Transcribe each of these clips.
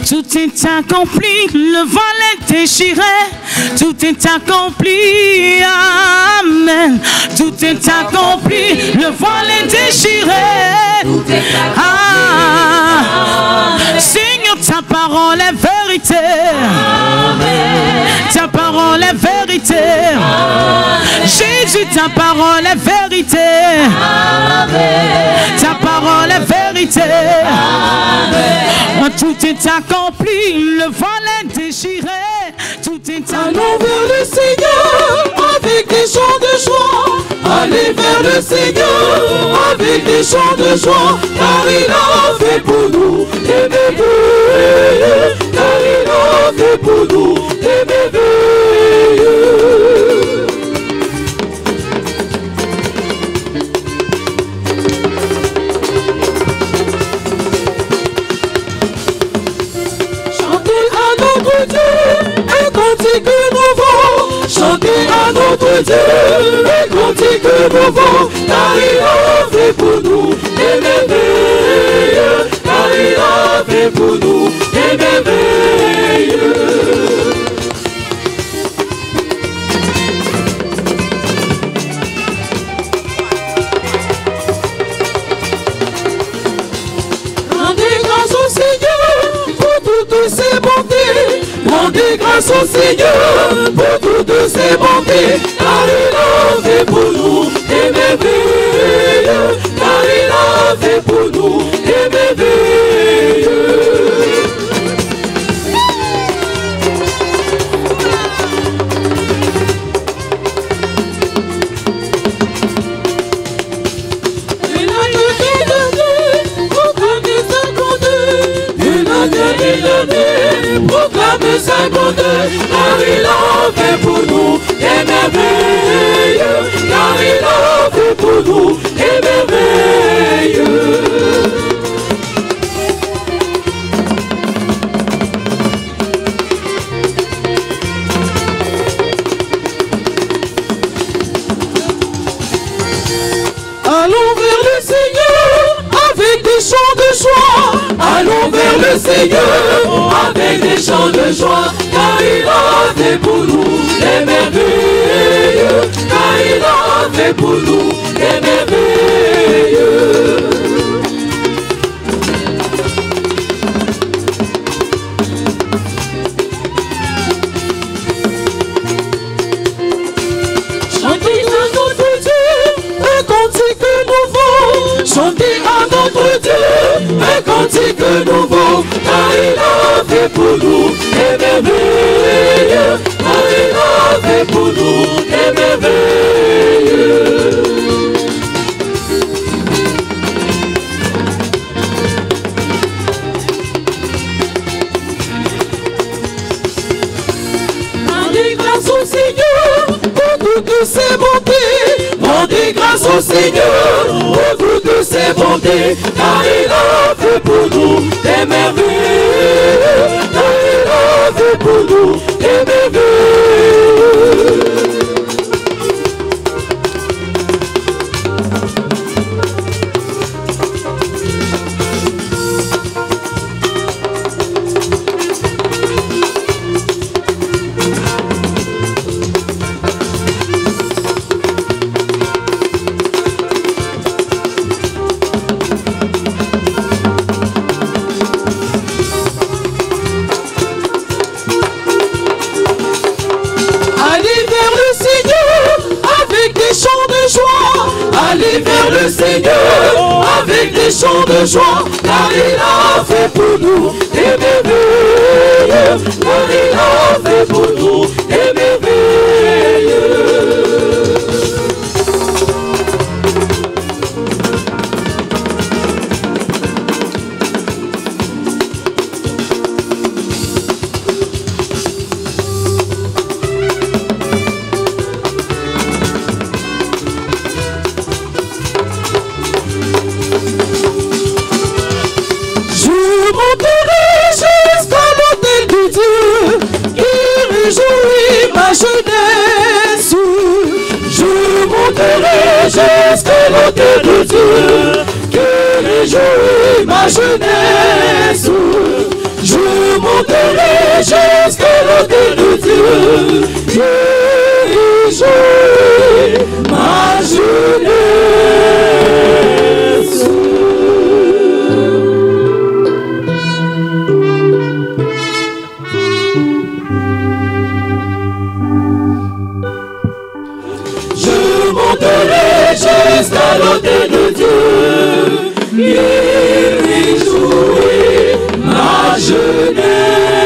Tout est accompli, le vol est déchiré, tout est accompli, amen. Tout est accompli, le vol est déchiré, tout est accompli. Seigneur, ta parole est vérité, amen. Ta parole est vérité, amen. Jésus, ta parole est vérité, amen. Ta parole est vérité, amen. Tout est accompli, le vol est déchiré, tout est accompli. Allons vers le Seigneur avec des chants de joie. Allez vers le Seigneur avec des chants de joie, car il a fait pour nous des merveilles, car il a fait pour nous des merveilles. Chantez à notre Dieu un cantique nouveau, car il a fait pour nous des merveilles, car il a fait pour nous des merveilles. Rendez grâce au Seigneur pour toutes ses bontés. Rendez grâce au Seigneur pour toutes ses bontés, car il a fait pour nous des merveilles, car il a fait pour nous des merveilles. Proclame sa bonté, car il a fait pour nous des merveilles, car il a fait pour nous des merveilles. Allons vers le Seigneur avec des chants de joie. Allons vers le Seigneur avec des chants de joie, car il a fait pour nous des merveilles, car il a fait pour nous des merveilles. Chantez à notre Dieu un cantique nouveau, chantez à notre Dieu un cantique nouveau, car il a fait pour nous des merveilles, car il a fait pour nous des merveilles. Rendez grâce au Seigneur pour toutes ses bontés. Rendez grâce au Seigneur pour toutes ses bontés, car il a fait pour nous des merveilles, car il a fait pour nous des merveilles. Allez vers le Seigneur avec des chants de joie, car il a a fait pour nous des merveilles, car il a fait pour nous des merveilles. Jeunesse, je monterai jusqu'à l'autel de Dieu, que réjouit ma jeunesse. Je monterai jusqu'à l'autel de Dieu, que réjouit ma jeunesse. Jusqu'à l'autel de Dieu, il réjouit ma jeunesse.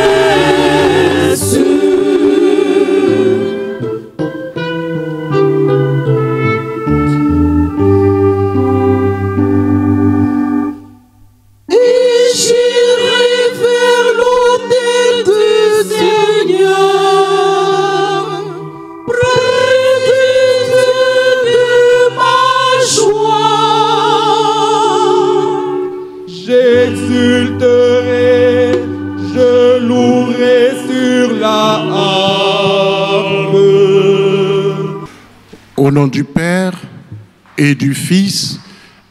Et j'irai vers l'autel du Seigneur, j'exulterai, je louerai sur la harpe. Au nom du Père et du Fils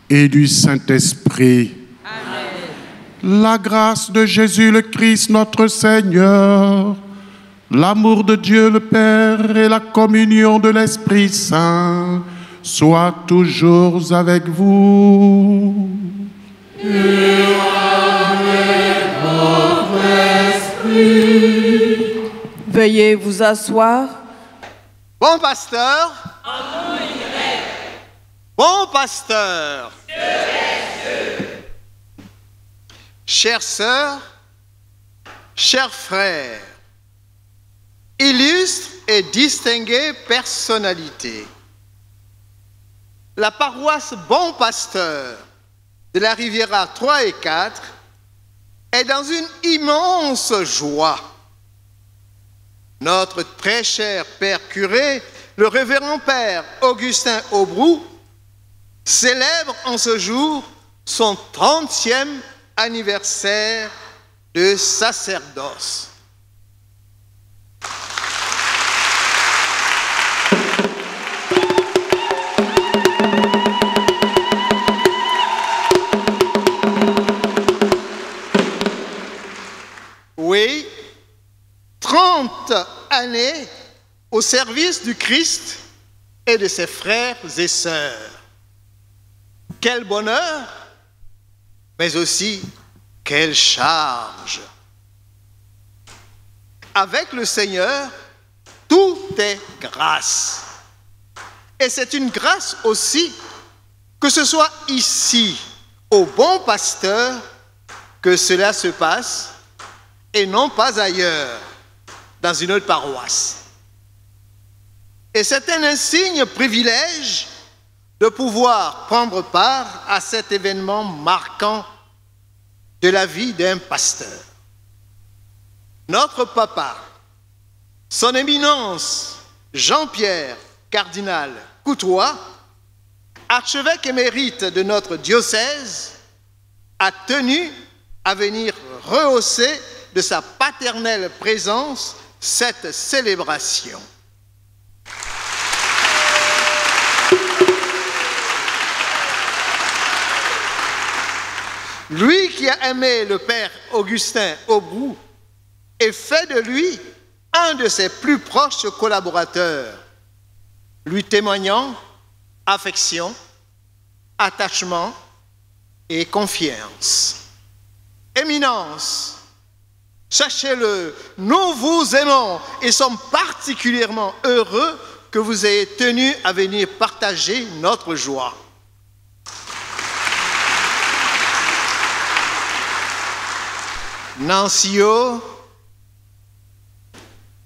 et du Saint-Esprit. Amen. La grâce de Jésus le Christ notre Seigneur, l'amour de Dieu le Père et la communion de l'Esprit Saint soient toujours avec vous. Et avec votre esprit. Veuillez vous asseoir. Bon pasteur. Bon pasteur. Chères sœurs, chers frères, illustres et distinguées personnalités, la paroisse Bon Pasteur de la Riviera 3 et 4 est dans une immense joie. Notre très cher Père curé, le révérend Père Augustin Aubrou, célèbre en ce jour son 30e anniversaire de sacerdoce. Oui, 30 années au service du Christ et de ses frères et sœurs. Quel bonheur, mais aussi quelle charge. Avec le Seigneur, tout est grâce. Et c'est une grâce aussi que ce soit ici, au Bon Pasteur, que cela se passe, et non pas ailleurs, dans une autre paroisse. Et c'est un insigne privilège de pouvoir prendre part à cet événement marquant de la vie d'un pasteur. Notre papa, son éminence Jean-Pierre cardinal Coutois, archevêque émérite de notre diocèse, a tenu à venir rehausser de sa paternelle présence cette célébration. Lui qui a aimé le Père Augustin Aubrou et fait de lui un de ses plus proches collaborateurs, lui témoignant affection, attachement et confiance. Éminence, sachez-le, nous vous aimons et sommes particulièrement heureux que vous ayez tenu à venir partager notre joie. Nancio,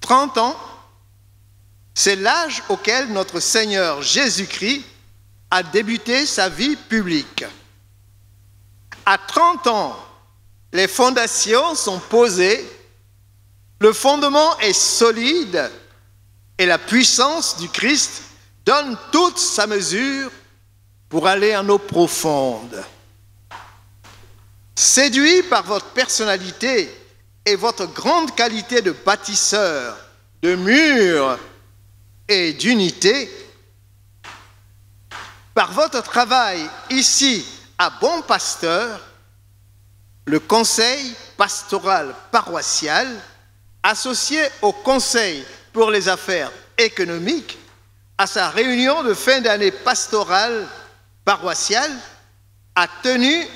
30 ans, c'est l'âge auquel notre Seigneur Jésus-Christ a débuté sa vie publique. À 30 ans, les fondations sont posées, le fondement est solide et la puissance du Christ donne toute sa mesure pour aller en eau profonde. Séduit par votre personnalité et votre grande qualité de bâtisseur, de murs et d'unité, par votre travail ici à Bon Pasteur, le conseil pastoral paroissial, associé au conseil pour les affaires économiques, à sa réunion de fin d'année pastorale paroissiale, a tenu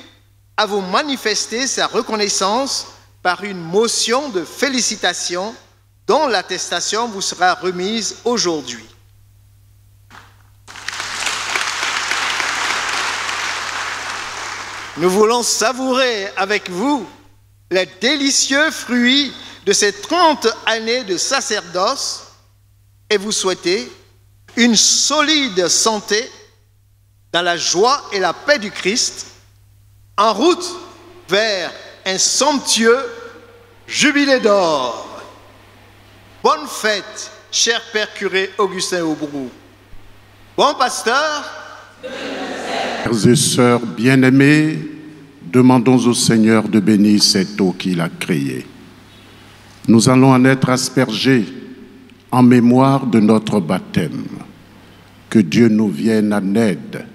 à vous manifester sa reconnaissance par une motion de félicitations dont l'attestation vous sera remise aujourd'hui. Nous voulons savourer avec vous les délicieux fruits de ces 30 années de sacerdoce et vous souhaiter une solide santé dans la joie et la paix du Christ, en route vers un somptueux jubilé d'or. Bonne fête, cher Père curé Augustin Aubrou. Bon pasteur. Frères et sœurs bien-aimés, demandons au Seigneur de bénir cette eau qu'il a créée. Nous allons en être aspergés en mémoire de notre baptême. Que Dieu nous vienne en aide,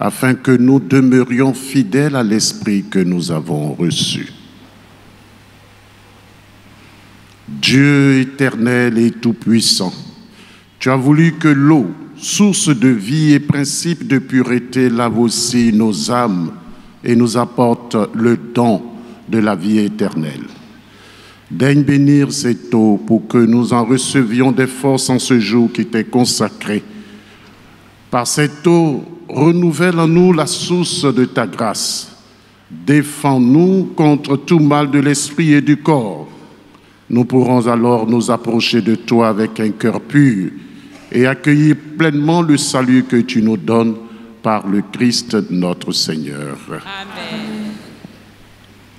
afin que nous demeurions fidèles à l'Esprit que nous avons reçu. Dieu éternel et tout-puissant, tu as voulu que l'eau, source de vie et principe de pureté, lave aussi nos âmes et nous apporte le don de la vie éternelle. Daigne bénir cette eau pour que nous en recevions des forces en ce jour qui t'est consacré. Par cette eau, renouvelle en nous la source de ta grâce. Défends-nous contre tout mal de l'esprit et du corps. Nous pourrons alors nous approcher de toi avec un cœur pur et accueillir pleinement le salut que tu nous donnes par le Christ notre Seigneur. Amen.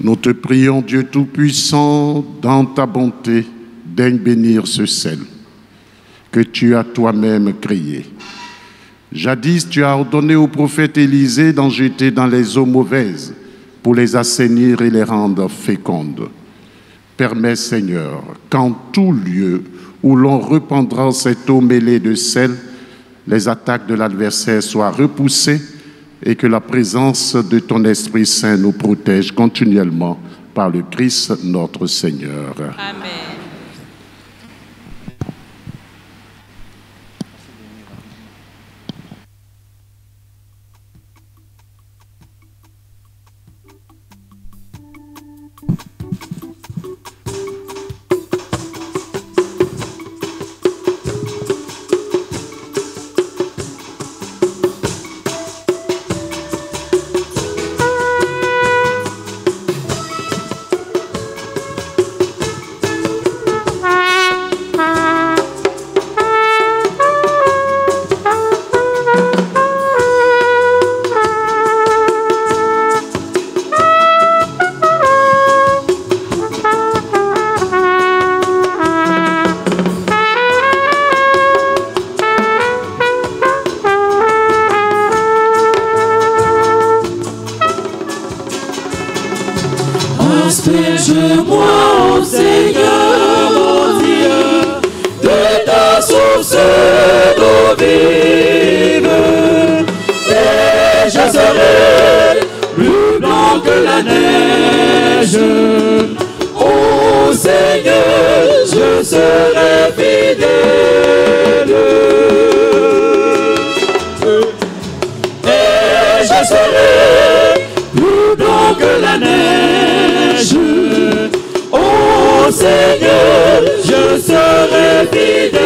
Nous te prions, Dieu Tout-Puissant, dans ta bonté, daigne bénir ce sel que tu as toi-même créé. Jadis, tu as ordonné au prophète Élisée d'en jeter dans les eaux mauvaises pour les assainir et les rendre fécondes. Permets, Seigneur, qu'en tout lieu où l'on répandra cette eau mêlée de sel, les attaques de l'adversaire soient repoussées et que la présence de ton Esprit Saint nous protège continuellement par le Christ notre Seigneur. Amen. Asperge-moi, ô Seigneur, mon Dieu, de ta source d'eau vive, et je serai plus blanc que la neige. Ô Seigneur, je serai fidèle, et je serai plus blanc que la neige. Ô Seigneur, je serai fidèle.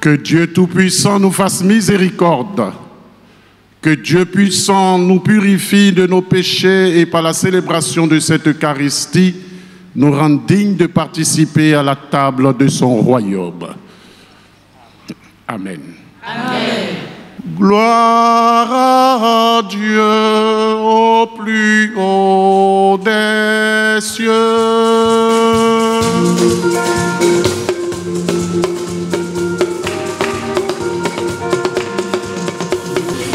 Que Dieu Tout-Puissant nous fasse miséricorde. Que Dieu puissant nous purifie de nos péchés et par la célébration de cette Eucharistie, nous rende dignes de participer à la table de son royaume. Amen. Amen. Gloire à Dieu au plus haut des cieux.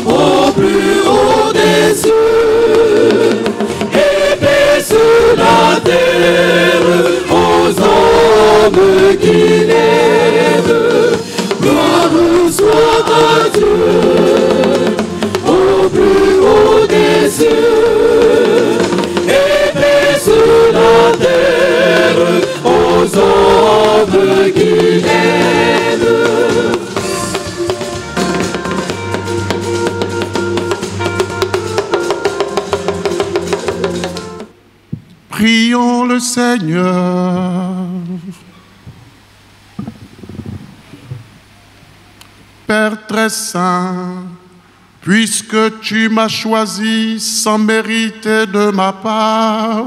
Au plus haut des cieux, et paix sur la terre, aux hommes qui l'aiment. Gloire soit à Dieu, au plus haut des cieux, et paix sur la terre, aux hommes qui l'aiment. Prions le Seigneur. Père très saint, puisque tu m'as choisi sans mériter de ma part,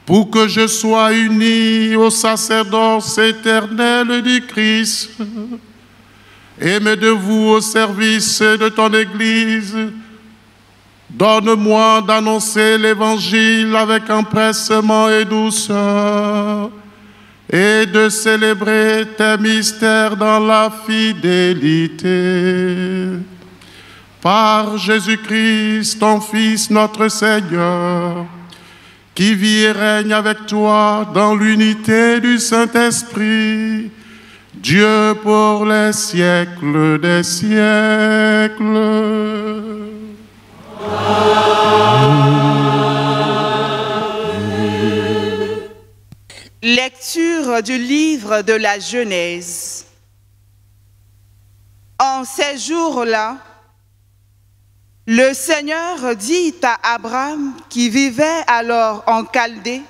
pour que je sois uni au sacerdoce éternel du Christ, et mets de vous au service de ton Église, donne-moi d'annoncer l'Évangile avec empressement et douceur, et de célébrer tes mystères dans la fidélité. Par Jésus-Christ, ton Fils, notre Seigneur, qui vit et règne avec toi dans l'unité du Saint-Esprit, Dieu pour les siècles des siècles. Lecture du livre de la Genèse. En ces jours-là, le Seigneur dit à Abraham, qui vivait alors en Chaldée,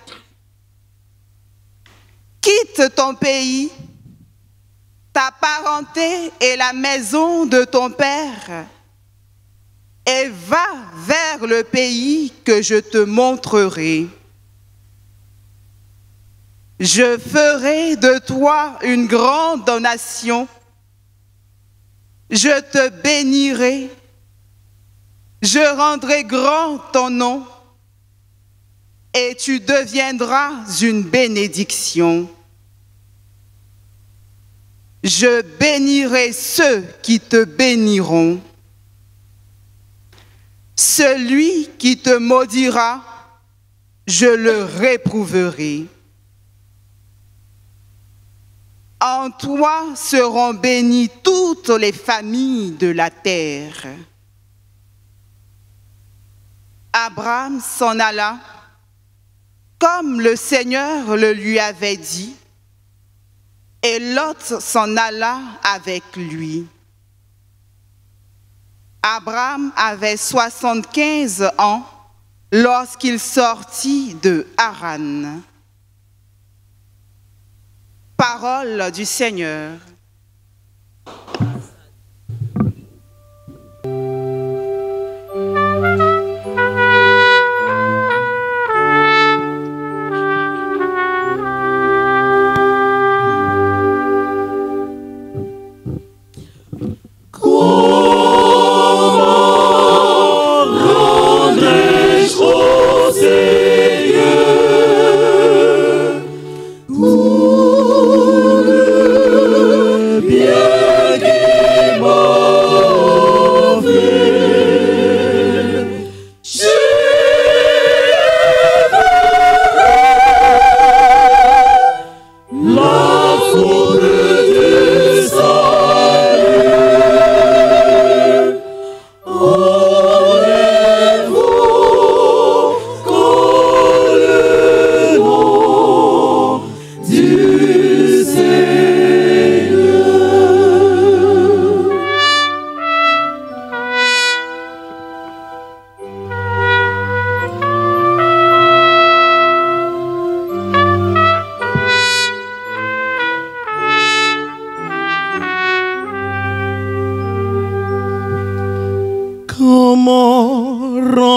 « Quitte ton pays, ta parenté et la maison de ton père, et va vers le pays que je te montrerai. Je ferai de toi une grande nation. Je te bénirai. Je rendrai grand ton nom. Et tu deviendras une bénédiction. Je bénirai ceux qui te béniront. Celui qui te maudira, je le réprouverai. En toi seront bénies toutes les familles de la terre. » Abraham s'en alla, comme le Seigneur le lui avait dit, et Lot s'en alla avec lui. Abraham avait 75 ans lorsqu'il sortit de Haran. Parole du Seigneur. Bien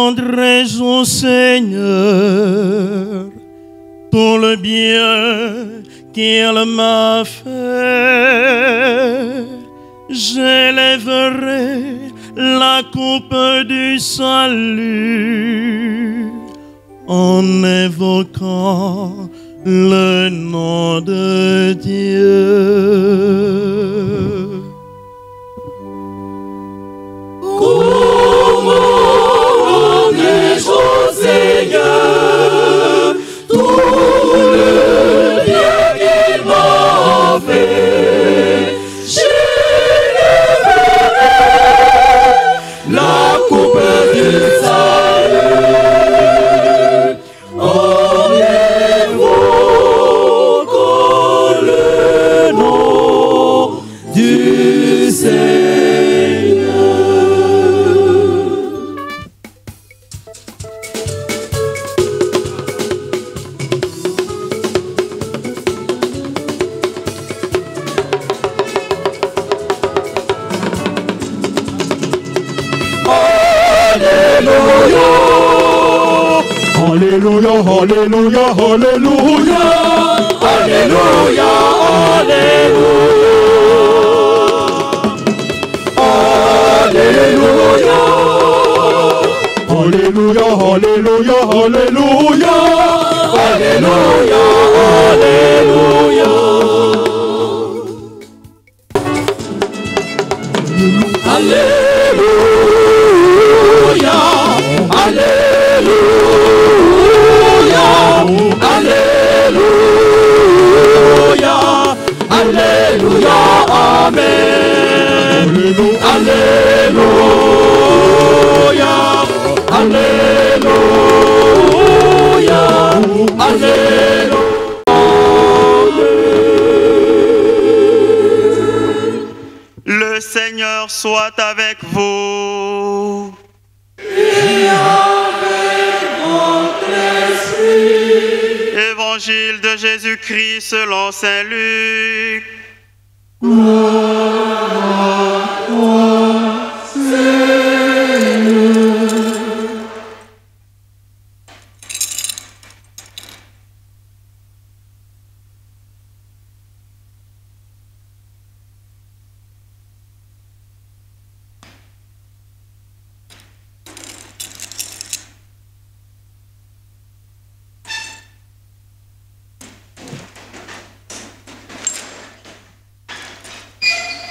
rendrai-je au Seigneur tout le bien qu'il m'a fait. J'élèverai la coupe du salut en évoquant le nom de Dieu. Comment rendrai-je au Seigneur tout le bien qu'il m'a fait? J'élèverai la coupe du salut en évoquant le nom du Seigneur. Alléluia, Alléluia, Alléluia, Alléluia, Alléluia, Alléluia, Alléluia, Alléluia, Alléluia, Alléluia, Alléluia, Alléluia, Alléluia, Alléluia, Amen. Alléluia, Alléluia, Alléluia. Le Seigneur soit avec vous. Et avec votre esprit. Évangile de Jésus-Christ selon saint Luc. Gloire à toi, Seigneur.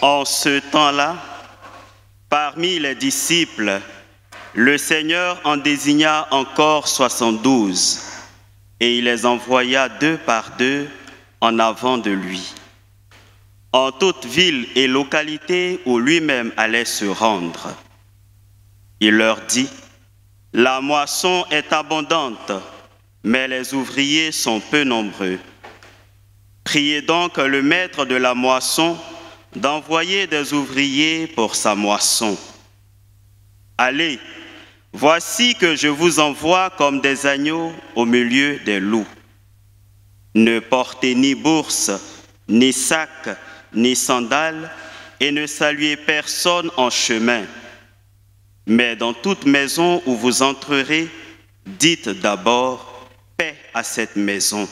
En ce temps-là, parmi les disciples, le Seigneur en désigna encore 72, et il les envoya deux par deux en avant de lui, en toute ville et localité où lui-même allait se rendre. Il leur dit, « La moisson est abondante, mais les ouvriers sont peu nombreux. Priez donc le maître de la moisson d'envoyer des ouvriers pour sa moisson. Allez, voici que je vous envoie comme des agneaux au milieu des loups. Ne portez ni bourse, ni sac, ni sandales, et ne saluez personne en chemin. Mais dans toute maison où vous entrerez, dites d'abord « Paix à cette maison ».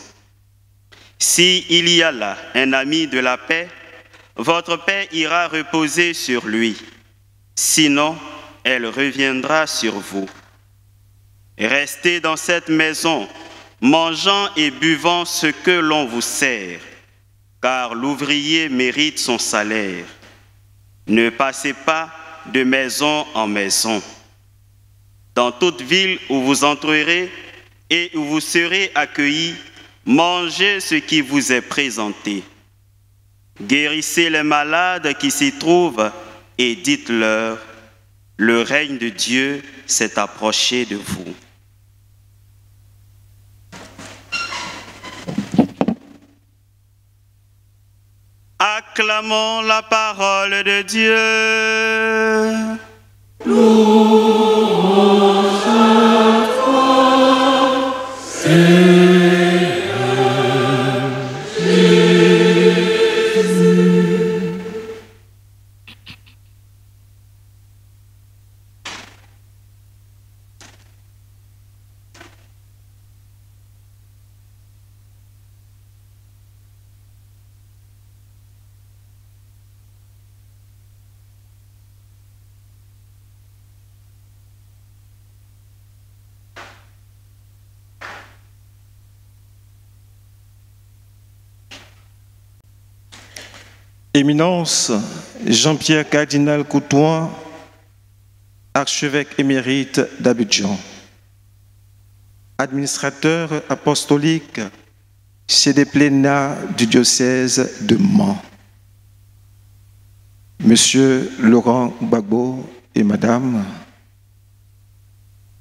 S'il y a là un ami de la paix, votre paix ira reposer sur lui, sinon elle reviendra sur vous. Restez dans cette maison, mangeant et buvant ce que l'on vous sert, car l'ouvrier mérite son salaire. Ne passez pas de maison en maison. Dans toute ville où vous entrerez et où vous serez accueillis, mangez ce qui vous est présenté. Guérissez les malades qui s'y trouvent et dites-leur, le règne de Dieu s'est approché de vous. Acclamons la parole de Dieu. Louange à toi, Seigneur Jésus. Éminence Jean-Pierre Cardinal Coutouin, archevêque émérite d'Abidjan. Administrateur apostolique chez les plénats du diocèse de Mans. Monsieur Laurent Gbagbo et Madame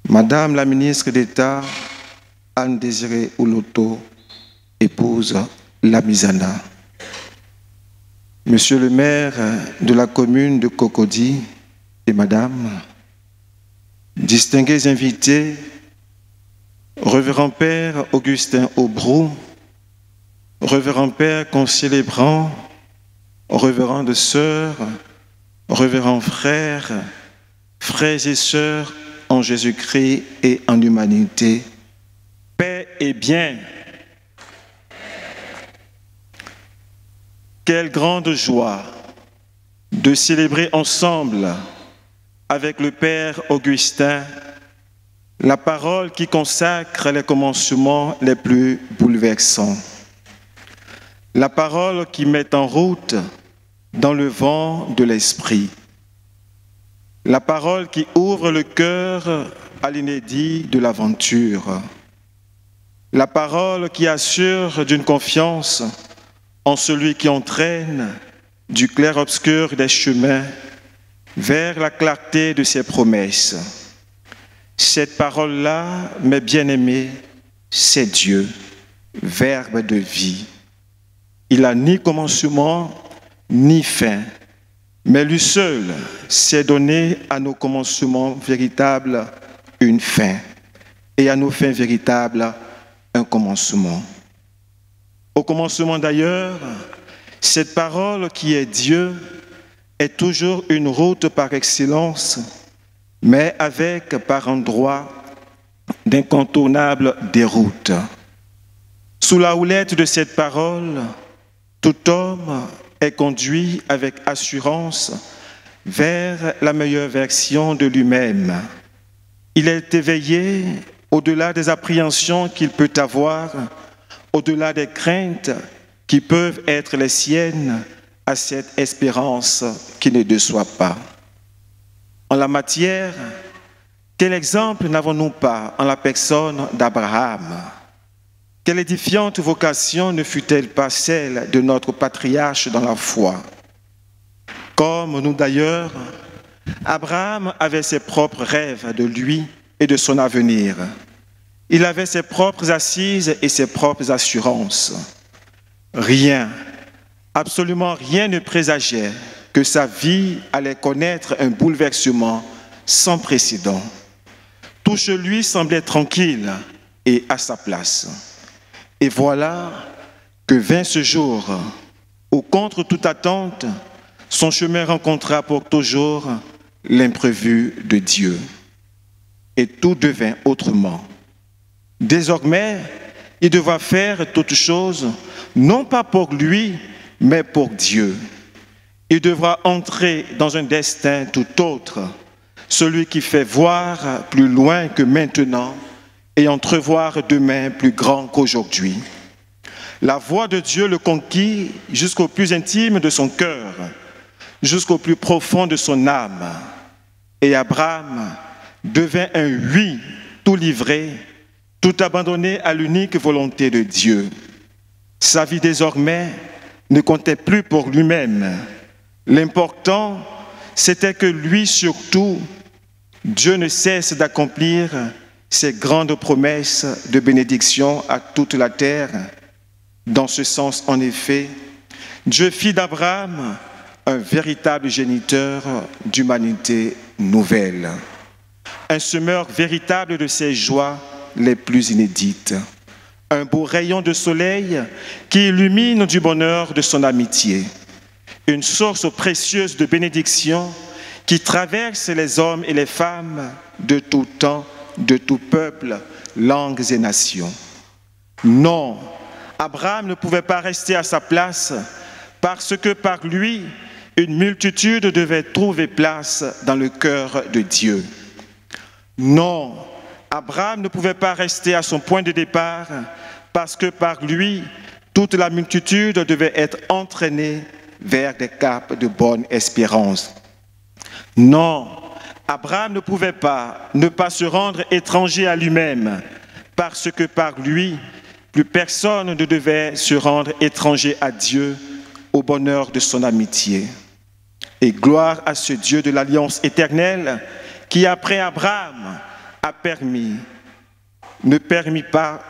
la ministre d'État Anne-Désirée Oloto, épouse Lamizana. Monsieur le maire de la commune de Cocody et Madame, distingués invités, Révérend Père Augustin Aubrou, Révérend Père concélébrant, Révérendes sœurs, Révérends frères, frères et sœurs en Jésus-Christ et en humanité, paix et bien. Quelle grande joie de célébrer ensemble avec le Père Augustin la parole qui consacre les commencements les plus bouleversants. La parole qui met en route dans le vent de l'esprit. La parole qui ouvre le cœur à l'inédit de l'aventure. La parole qui assure d'une confiance en celui qui entraîne du clair-obscur des chemins vers la clarté de ses promesses. Cette parole-là, mes bien-aimés, c'est Dieu, Verbe de vie. Il n'a ni commencement, ni fin, mais lui seul s'est donné à nos commencements véritables une fin, et à nos fins véritables un commencement. Au commencement d'ailleurs, cette parole qui est Dieu est toujours une route par excellence, mais avec par endroits d'incontournables déroutes. Sous la houlette de cette parole, tout homme est conduit avec assurance vers la meilleure version de lui-même. Il est éveillé au-delà des appréhensions qu'il peut avoir, au-delà des craintes qui peuvent être les siennes, à cette espérance qui ne déçoit pas. En la matière, quel exemple n'avons-nous pas en la personne d'Abraham? Quelle édifiante vocation ne fut-elle pas celle de notre patriarche dans la foi? Comme nous d'ailleurs, Abraham avait ses propres rêves de lui et de son avenir. Il avait ses propres assises et ses propres assurances. Rien, absolument rien ne présageait que sa vie allait connaître un bouleversement sans précédent. Tout chez lui semblait tranquille et à sa place. Et voilà que vint ce jour où, contre toute attente, son chemin rencontra pour toujours l'imprévu de Dieu. Et tout devint autrement. Désormais, il devra faire toutes choses, non pas pour lui, mais pour Dieu. Il devra entrer dans un destin tout autre, celui qui fait voir plus loin que maintenant et entrevoir demain plus grand qu'aujourd'hui. La voix de Dieu le conquit jusqu'au plus intime de son cœur, jusqu'au plus profond de son âme. Et Abraham devint un oui tout livré, tout abandonné à l'unique volonté de Dieu. Sa vie désormais ne comptait plus pour lui-même. L'important, c'était que lui surtout, Dieu ne cesse d'accomplir ses grandes promesses de bénédiction à toute la terre. Dans ce sens, en effet, Dieu fit d'Abraham un véritable géniteur d'humanité nouvelle, un semeur véritable de ses joies les plus inédites, un beau rayon de soleil qui illumine du bonheur de son amitié, une source précieuse de bénédiction qui traverse les hommes et les femmes de tout temps, de tout peuple, langues et nations. Non, Abraham ne pouvait pas rester à sa place parce que par lui, une multitude devait trouver place dans le cœur de Dieu. Non, Abraham ne pouvait pas rester à son point de départ parce que par lui, toute la multitude devait être entraînée vers des caps de bonne espérance. Non, Abraham ne pouvait pas ne pas se rendre étranger à lui-même, parce que par lui, plus personne ne devait se rendre étranger à Dieu au bonheur de son amitié. Et gloire à ce Dieu de l'alliance éternelle qui, après Abraham, ne permit pas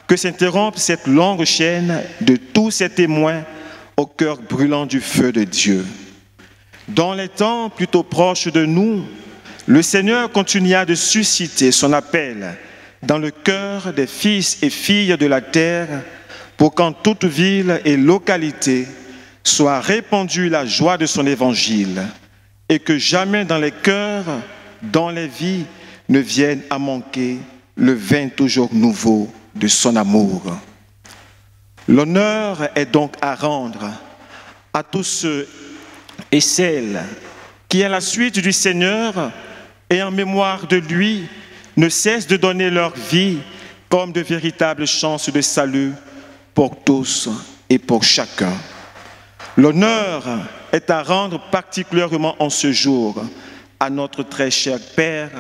que s'interrompe cette longue chaîne de tous ces témoins au cœur brûlant du feu de Dieu. Dans les temps plutôt proches de nous, le Seigneur continua de susciter son appel dans le cœur des fils et filles de la terre pour qu'en toute ville et localité soit répandue la joie de son évangile et que jamais dans les cœurs, dans les vies, ne vienne à manquer le vin toujours nouveau de son amour. L'honneur est donc à rendre à tous ceux et celles qui, à la suite du Seigneur et en mémoire de lui, ne cessent de donner leur vie comme de véritables chances de salut pour tous et pour chacun. L'honneur est à rendre particulièrement en ce jour à notre très cher Père,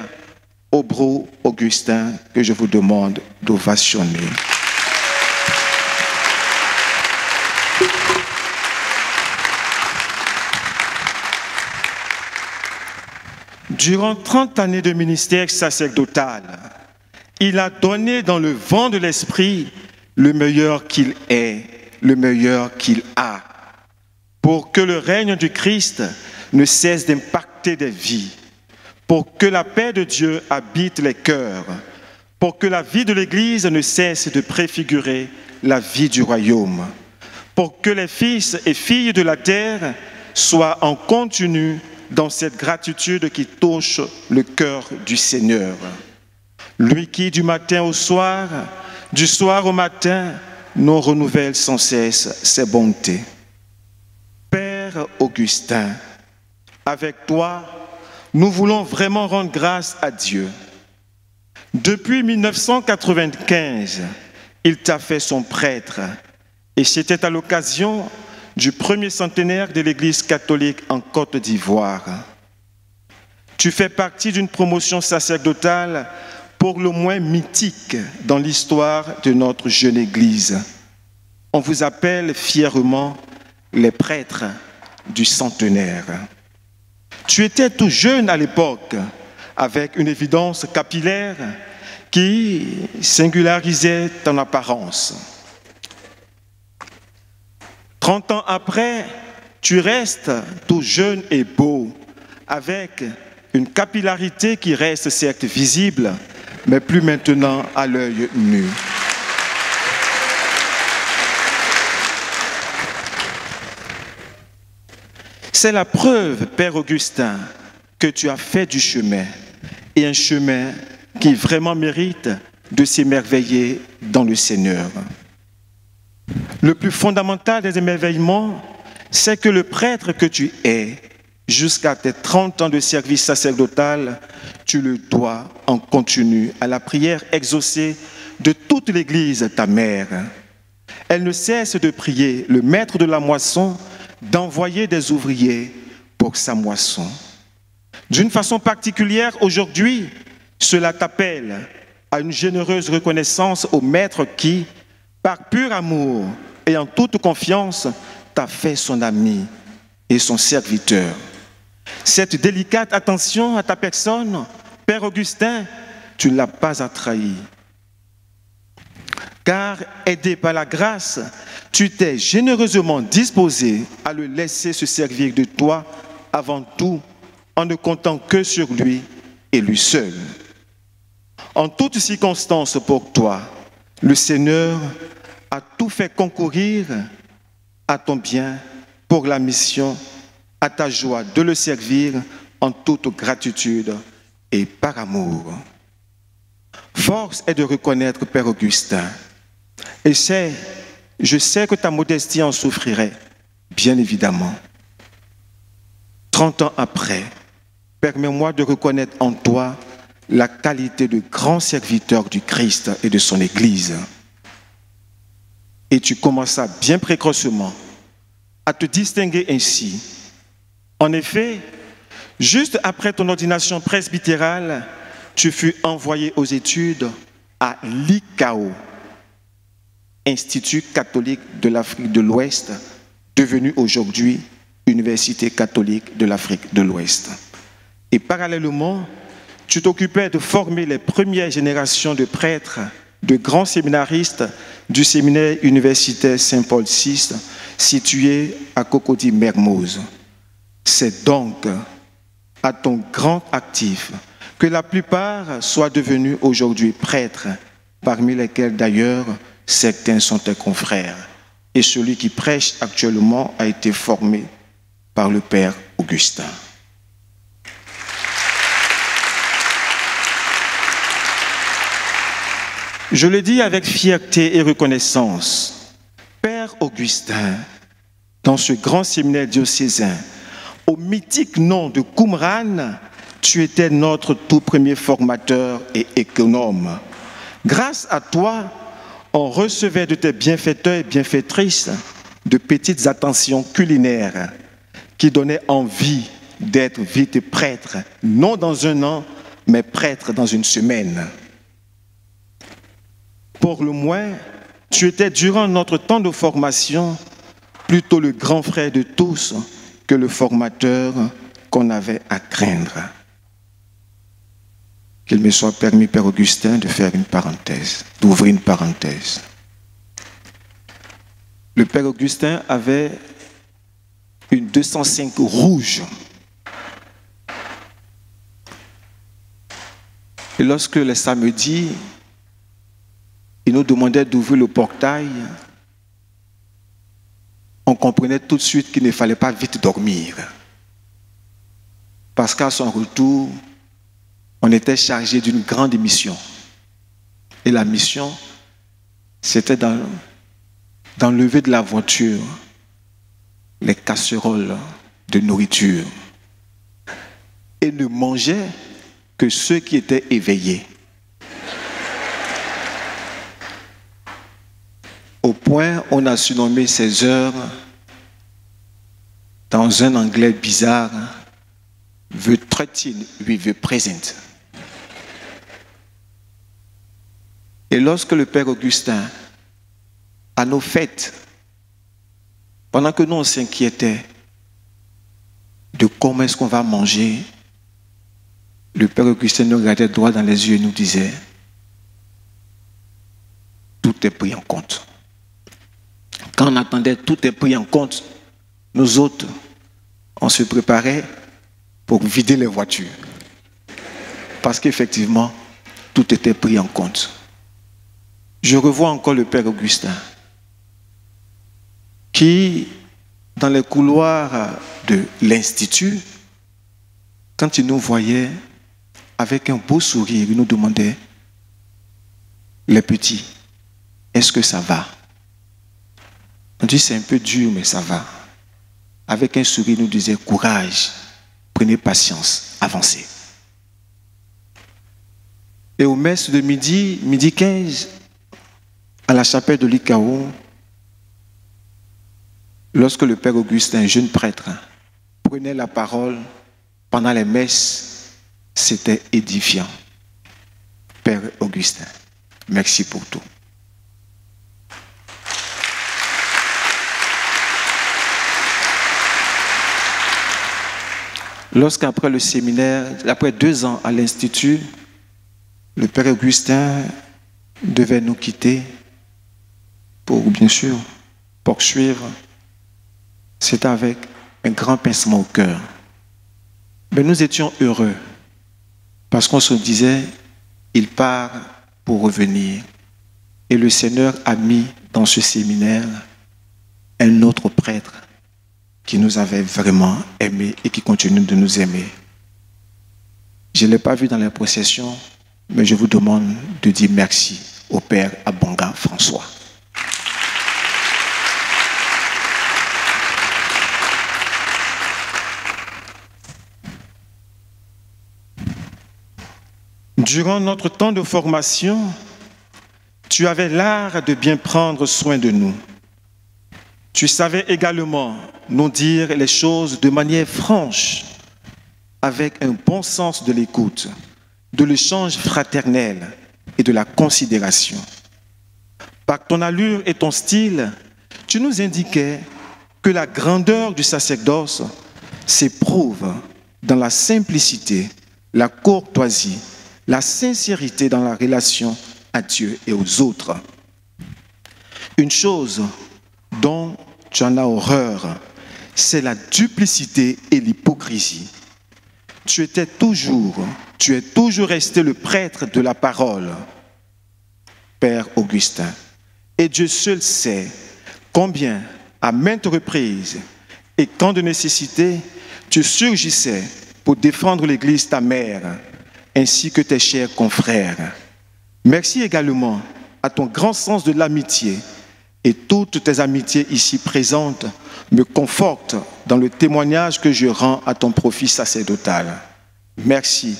Aubreau Augustin, que je vous demande d'ovationner. Durant 30 années de ministère sacerdotal, il a donné dans le vent de l'esprit le meilleur qu'il est, le meilleur qu'il a, pour que le règne du Christ ne cesse d'impacter des vies, pour que la paix de Dieu habite les cœurs, pour que la vie de l'Église ne cesse de préfigurer la vie du royaume, pour que les fils et filles de la terre soient en continu dans cette gratitude qui touche le cœur du Seigneur. Lui qui, du matin au soir, du soir au matin, nous renouvelle sans cesse ses bontés. Père Augustin, avec toi, nous voulons vraiment rendre grâce à Dieu. Depuis 1995, il t'a fait son prêtre, et c'était à l'occasion du premier centenaire de l'Église catholique en Côte d'Ivoire. Tu fais partie d'une promotion sacerdotale pour le moins mythique dans l'histoire de notre jeune Église. On vous appelle fièrement les prêtres du centenaire. Tu étais tout jeune à l'époque, avec une évidence capillaire qui singularisait ton apparence. 30 ans après, tu restes tout jeune et beau, avec une capillarité qui reste certes visible, mais plus maintenant à l'œil nu. C'est la preuve, Père Augustin, que tu as fait du chemin, et un chemin qui vraiment mérite de s'émerveiller dans le Seigneur. Le plus fondamental des émerveillements, c'est que le prêtre que tu es, jusqu'à tes 30 ans de service sacerdotal, tu le dois en continu à la prière exaucée de toute l'Église, ta mère. Elle ne cesse de prier le maître de la moisson d'envoyer des ouvriers pour sa moisson. D'une façon particulière, aujourd'hui, cela t'appelle à une généreuse reconnaissance au maître qui, par pur amour et en toute confiance, t'a fait son ami et son serviteur. Cette délicate attention à ta personne, Père Augustin, tu ne l'as pas trahi. Car, aidé par la grâce, tu t'es généreusement disposé à le laisser se servir de toi avant tout, en ne comptant que sur lui et lui seul. En toutes circonstances pour toi, le Seigneur a tout fait concourir à ton bien pour la mission, à ta joie de le servir en toute gratitude et par amour. Force est de reconnaître, Père Augustin, et je sais que ta modestie en souffrirait, bien évidemment. 30 ans après, permets-moi de reconnaître en toi la qualité de grand serviteur du Christ et de son Église. Et tu commenças bien précocement à te distinguer ainsi. En effet, juste après ton ordination presbytérale, tu fus envoyé aux études à l'ICAO, Institut catholique de l'Afrique de l'Ouest, devenu aujourd'hui Université catholique de l'Afrique de l'Ouest. Et parallèlement, tu t'occupais de former les premières générations de prêtres, de grands séminaristes du séminaire universitaire Saint-Paul VI, situé à Cocody-Mermoz. C'est donc à ton grand actif que la plupart soient devenus aujourd'hui prêtres, parmi lesquels d'ailleurs certains sont tes confrères. Et celui qui prêche actuellement a été formé par le Père Augustin. Je le dis avec fierté et reconnaissance, Père Augustin, dans ce grand séminaire diocésain, au mythique nom de Qumran, tu étais notre tout premier formateur et économe. Grâce à toi, on recevait de tes bienfaiteurs et bienfaitrices de petites attentions culinaires qui donnaient envie d'être vite prêtre, non dans un an, mais prêtre dans une semaine. Pour le moins, tu étais durant notre temps de formation plutôt le grand frère de tous que le formateur qu'on avait à craindre. Qu'il me soit permis, Père Augustin, de faire une parenthèse, d'ouvrir une parenthèse. Le Père Augustin avait une 205 rouge. Et lorsque les samedis, il nous demandait d'ouvrir le portail, on comprenait tout de suite qu'il ne fallait pas vite dormir. Parce qu'à son retour, on était chargé d'une grande mission. Et la mission, c'était d'enlever de la voiture les casseroles de nourriture. Et ne mangeait que ceux qui étaient éveillés. Au point, on a surnommé ces heures, dans un anglais bizarre, the 13 with the present. Et lorsque le Père Augustin, à nos fêtes, pendant que nous on s'inquiétait de comment est-ce qu'on va manger, le Père Augustin nous regardait droit dans les yeux et nous disait, tout est pris en compte. Quand on attendait tout est pris en compte, nous autres, on se préparait pour vider les voitures. Parce qu'effectivement, tout était pris en compte. Je revois encore le Père Augustin qui, dans les couloirs de l'Institut, quand il nous voyait avec un beau sourire, il nous demandait, les petits, est-ce que ça va? On dit c'est un peu dur, mais ça va. Avec un sourire, il nous disait courage, prenez patience, avancez. Et aux messes de midi 15, à la chapelle de l'ICAO, lorsque le Père Augustin, jeune prêtre, prenait la parole pendant les messes, c'était édifiant. Père Augustin, merci pour tout. Lorsqu'après le séminaire, après 2 ans à l'Institut, le Père Augustin devait nous quitter pour, bien sûr, poursuivre, c'était avec un grand pincement au cœur. Mais nous étions heureux parce qu'on se disait, il part pour revenir. Et le Seigneur a mis dans ce séminaire un autre prêtre qui nous avait vraiment aimés et qui continue de nous aimer. Je ne l'ai pas vu dans les processions, mais je vous demande de dire merci au Père Abonga François. Durant notre temps de formation, tu avais l'art de bien prendre soin de nous. Tu savais également nous dire les choses de manière franche, avec un bon sens de l'écoute, de l'échange fraternel et de la considération. Par ton allure et ton style, tu nous indiquais que la grandeur du sacerdoce s'éprouve dans la simplicité, la courtoisie, la sincérité dans la relation à Dieu et aux autres. Une chose dont tu en as horreur, c'est la duplicité et l'hypocrisie. Tu es toujours resté le prêtre de la parole, Père Augustin. Et Dieu seul sait combien, à maintes reprises, et quand de nécessité, tu surgissais pour défendre l'Église, ta mère, ainsi que tes chers confrères. Merci également à ton grand sens de l'amitié, et toutes tes amitiés ici présentes me confortent dans le témoignage que je rends à ton profit sacerdotal. Merci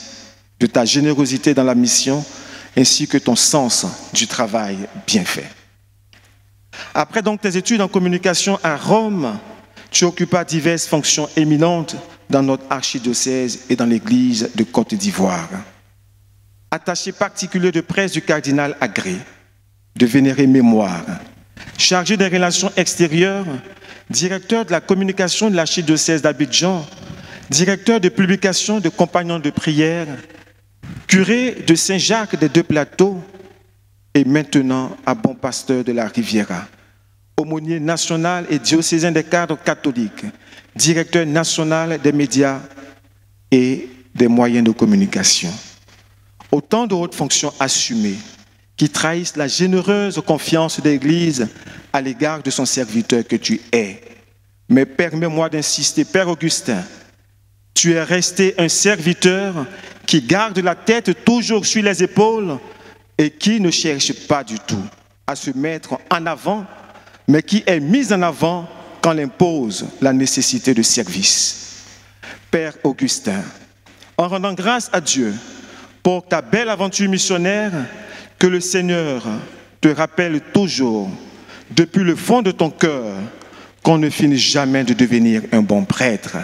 de ta générosité dans la mission, ainsi que ton sens du travail bien fait. Après donc tes études en communication à Rome, tu occupas diverses fonctions éminentes dans notre archidiocèse et dans l'église de Côte d'Ivoire. Attaché particulier de presse du cardinal Agré, de vénérée mémoire, chargé des relations extérieures, directeur de la communication de l'archidiocèse d'Abidjan, directeur de publication de compagnons de prière, curé de Saint-Jacques des Deux-Plateaux et maintenant à bon pasteur de la Riviera, aumônier national et diocésain des cadres catholiques, directeur national des médias et des moyens de communication. Autant de hautes fonctions assumées qui trahissent la généreuse confiance de l'Église à l'égard de son serviteur que tu es. Mais permets-moi d'insister, Père Augustin, tu es resté un serviteur qui garde la tête toujours sur les épaules et qui ne cherche pas du tout à se mettre en avant, mais qui est mis en avant quand l'impose la nécessité de service. Père Augustin, en rendant grâce à Dieu pour ta belle aventure missionnaire, que le Seigneur te rappelle toujours, depuis le fond de ton cœur, qu'on ne finit jamais de devenir un bon prêtre.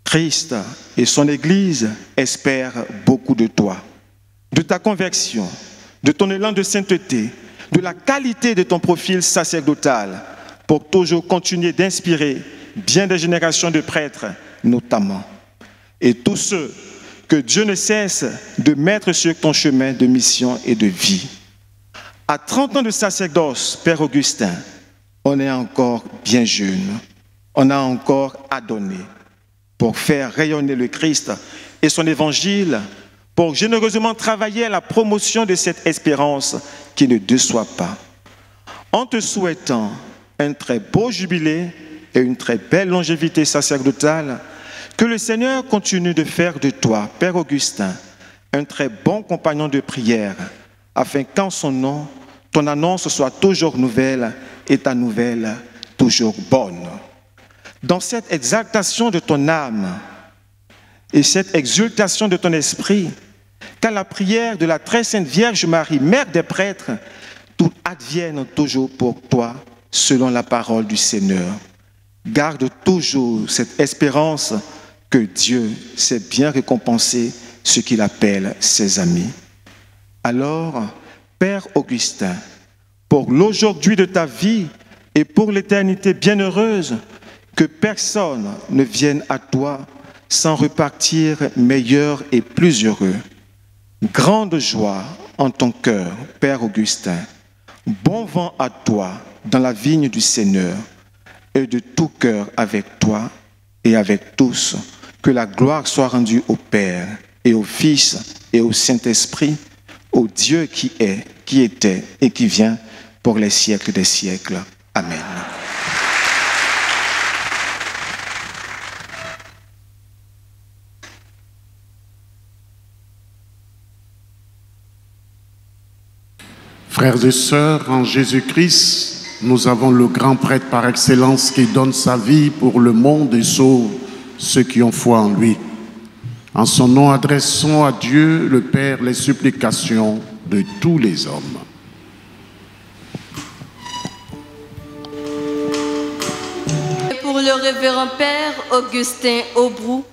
Christ et son Église espèrent beaucoup de toi, de ta conversion, de ton élan de sainteté, de la qualité de ton profil sacerdotal, pour toujours continuer d'inspirer bien des générations de prêtres, notamment, et tous ceux que Dieu ne cesse de mettre sur ton chemin de mission et de vie. À 30 ans de sacerdoce, Père Augustin, on est encore bien jeune, on a encore à donner pour faire rayonner le Christ et son évangile, pour généreusement travailler à la promotion de cette espérance qui ne déçoit pas. En te souhaitant un très beau jubilé et une très belle longévité sacerdotale, que le Seigneur continue de faire de toi, Père Augustin, un très bon compagnon de prière, afin qu'en son nom, ton annonce soit toujours nouvelle et ta nouvelle toujours bonne. Dans cette exaltation de ton âme et cette exultation de ton esprit, qu'à la prière de la très sainte Vierge Marie, Mère des prêtres, tout advienne toujours pour toi, selon la parole du Seigneur. Garde toujours cette espérance que Dieu sait bien récompenser ce qu'il appelle ses amis. Alors, Père Augustin, pour l'aujourd'hui de ta vie et pour l'éternité bienheureuse, que personne ne vienne à toi sans repartir meilleur et plus heureux. Grande joie en ton cœur, Père Augustin. Bon vent à toi dans la vigne du Seigneur et de tout cœur avec toi et avec tous. Que la gloire soit rendue au Père et au Fils et au Saint-Esprit, au Dieu qui est, qui était et qui vient pour les siècles des siècles. Amen. Frères et sœurs, en Jésus-Christ, nous avons le grand prêtre par excellence qui donne sa vie pour le monde et sauve ceux qui ont foi en lui. En son nom, adressons à Dieu le Père les supplications de tous les hommes. le révérend Père Augustin Aubrou,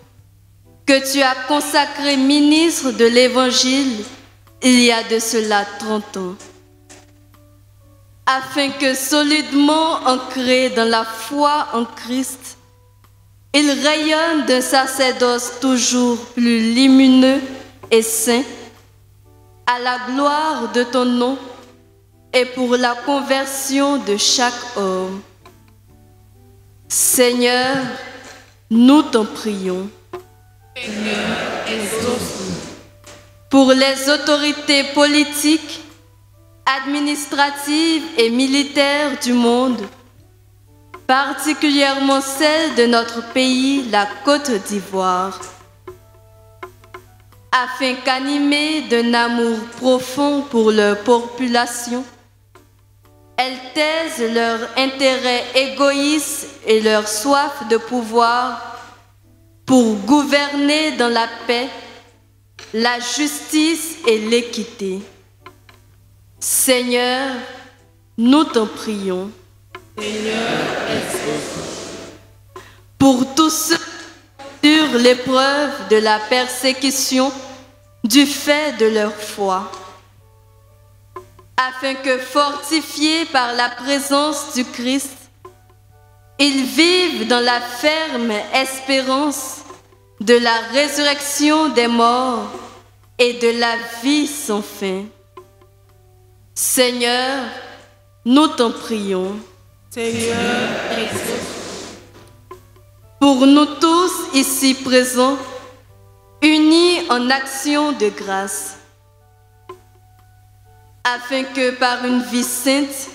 que tu as consacré ministre de l'Évangile il y a de cela 30 ans, afin que solidement ancré dans la foi en Christ, il rayonne d'un sacerdoce toujours plus lumineux et saint, à la gloire de ton nom et pour la conversion de chaque homme. Seigneur, nous t'en prions. Seigneur, exauce-nous. Pour les autorités politiques, administratives et militaires du monde, particulièrement celles de notre pays, la Côte d'Ivoire, afin qu'animées d'un amour profond pour leur population, elles taisent leur intérêt égoïste et leur soif de pouvoir pour gouverner dans la paix, la justice et l'équité. Seigneur, nous t'en prions. Seigneur, exauce-nous. Pour tous ceux qui endurent l'épreuve de la persécution du fait de leur foi, afin que, fortifiés par la présence du Christ, ils vivent dans la ferme espérance de la résurrection des morts et de la vie sans fin. Seigneur, nous t'en prions. Seigneur, exauce-nous. Pour nous tous ici présents, unis en action de grâce, afin que par une vie sainte,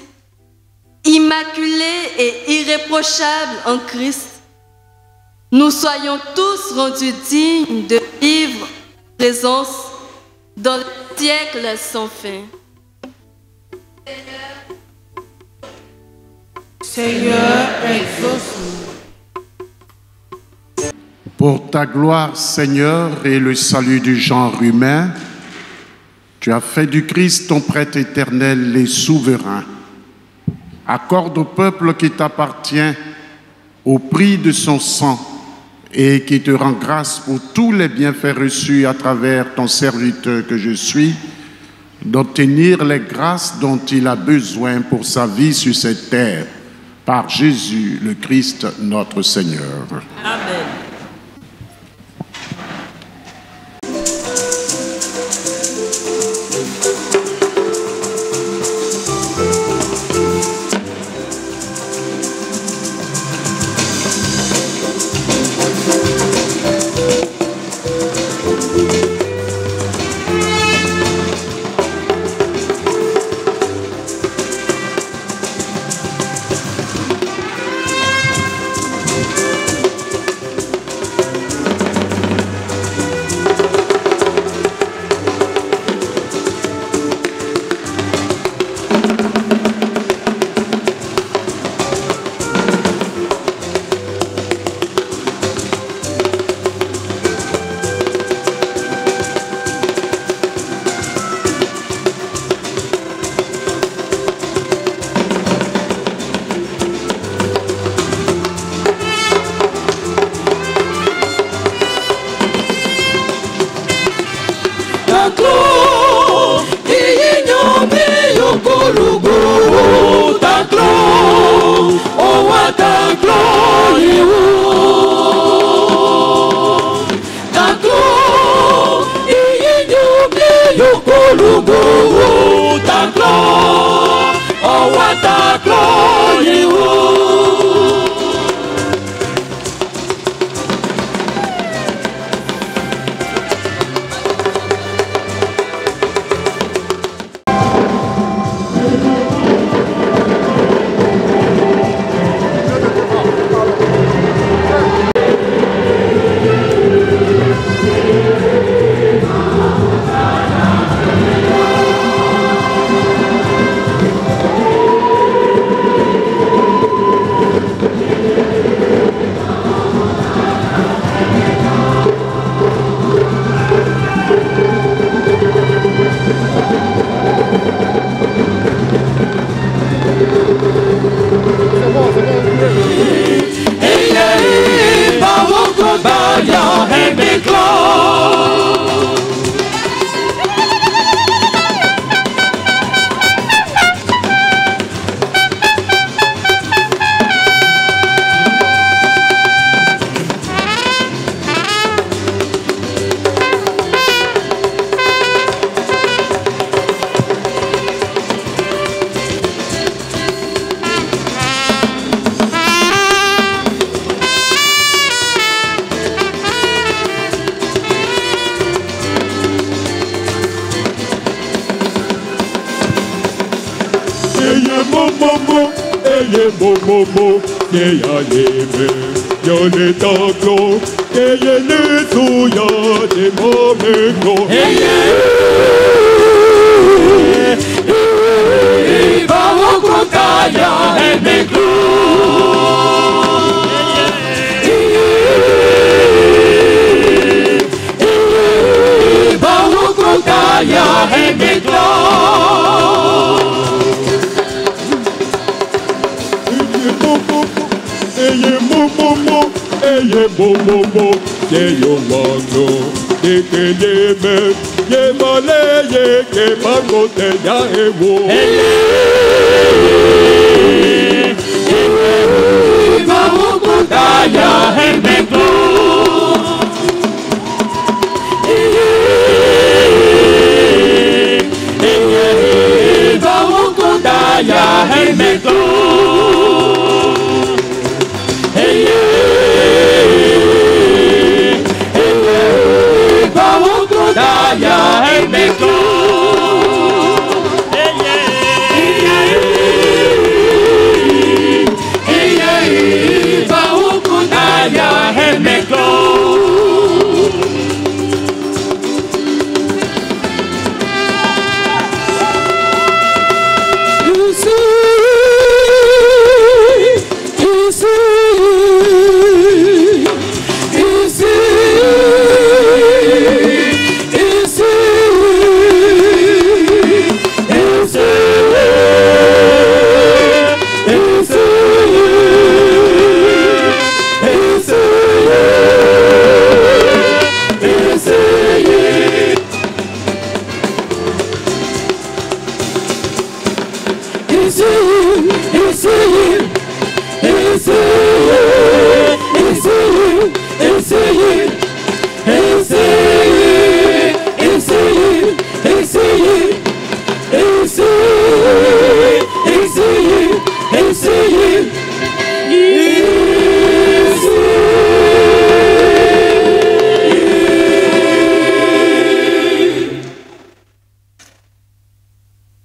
immaculée et irréprochable en Christ, nous soyons tous rendus dignes de vivre en présence dans le siècle sans fin. Seigneur, exauce-nous. Pour ta gloire, Seigneur, et le salut du genre humain, tu as fait du Christ ton prêtre éternel et souverain. Accorde au peuple qui t'appartient au prix de son sang et qui te rend grâce pour tous les bienfaits reçus à travers ton serviteur que je suis, d'obtenir les grâces dont il a besoin pour sa vie sur cette terre, par Jésus le Christ notre Seigneur. Amen.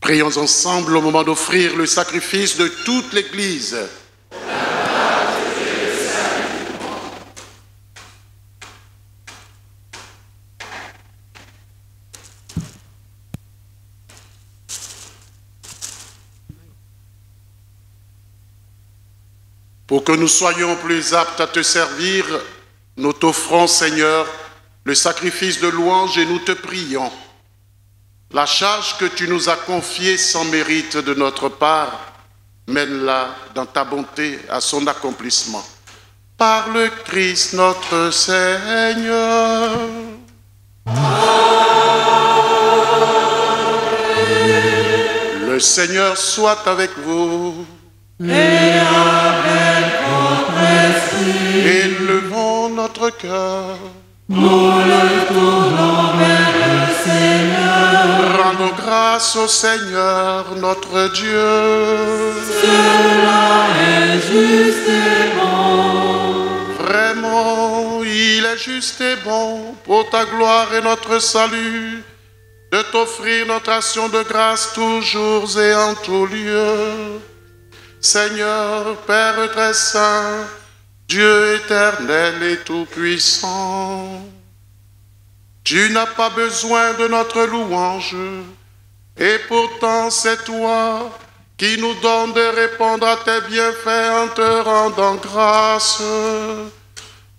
Prions ensemble au moment d'offrir le sacrifice de toute l'Église. Pour que nous soyons plus aptes à te servir, nous t'offrons, Seigneur, le sacrifice de louange et nous te prions. La charge que tu nous as confiée sans mérite de notre part, mène-la dans ta bonté à son accomplissement. Par le Christ notre Seigneur. Le Seigneur soit avec vous. Et avec votre esprit. Élevons notre cœur. Nous le tournons vers le Seigneur. Rendons grâce au Seigneur, notre Dieu. Cela est juste et bon. Vraiment, il est juste et bon pour ta gloire et notre salut de t'offrir notre action de grâce toujours et en tout lieu. Seigneur, Père très saint, Dieu éternel et tout-puissant, tu n'as pas besoin de notre louange, et pourtant c'est toi qui nous donnes de répondre à tes bienfaits en te rendant grâce.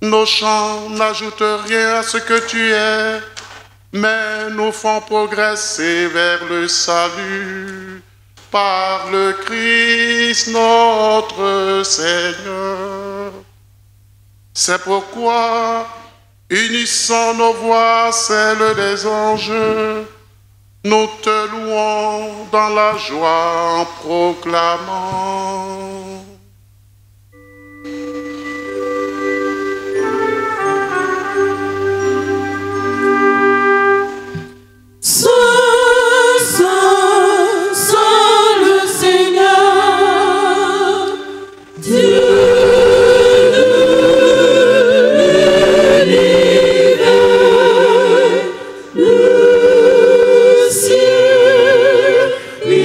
Nos chants n'ajoutent rien à ce que tu es, mais nous font progresser vers le salut. Par le Christ notre Seigneur. C'est pourquoi, unissant nos voix, celles des anges, nous te louons dans la joie en proclamant. Le ciel, oui,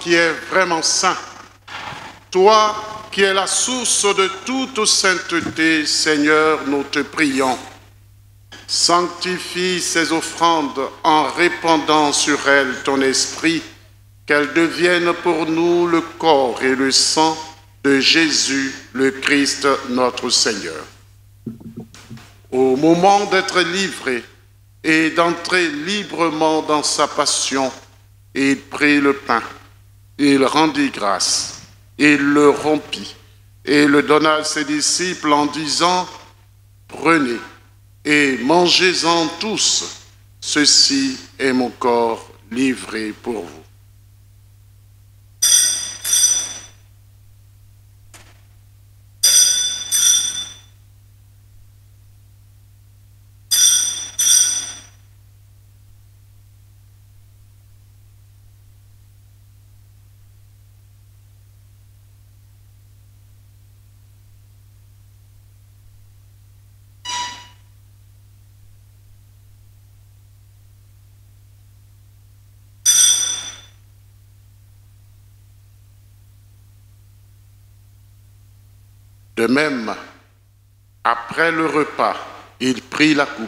qui es vraiment saint, toi qui es la source de toute sainteté, Seigneur, nous te prions. Sanctifie ces offrandes en répandant sur elles ton esprit, qu'elles deviennent pour nous le corps et le sang de Jésus, le Christ, notre Seigneur. Au moment d'être livré et d'entrer librement dans sa passion, il prit le pain, il rendit grâce, il le rompit et le donna à ses disciples en disant « Prenez et mangez-en tous, ceci est mon corps livré pour vous. » De même, après le repas, il prit la coupe.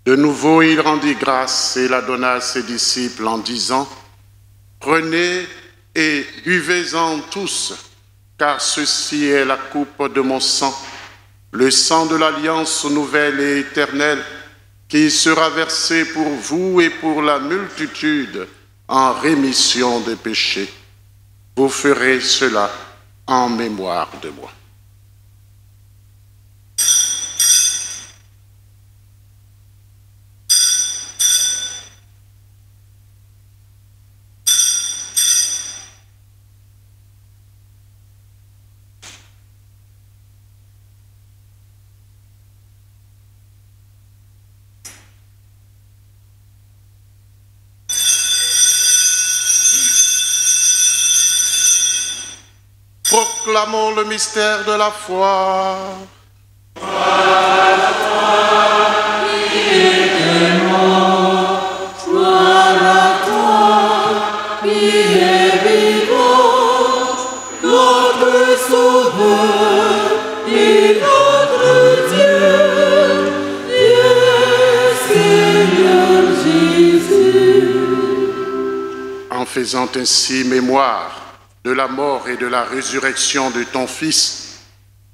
De nouveau, il rendit grâce et la donna à ses disciples en disant « Prenez et buvez-en tous, car ceci est la coupe de mon sang, le sang de l'alliance nouvelle et éternelle, qui sera versé pour vous et pour la multitude en rémission des péchés. Vous ferez cela en mémoire de moi. » Proclamons le mystère de la foi. En faisant ainsi mémoire de la mort et de la résurrection de ton Fils,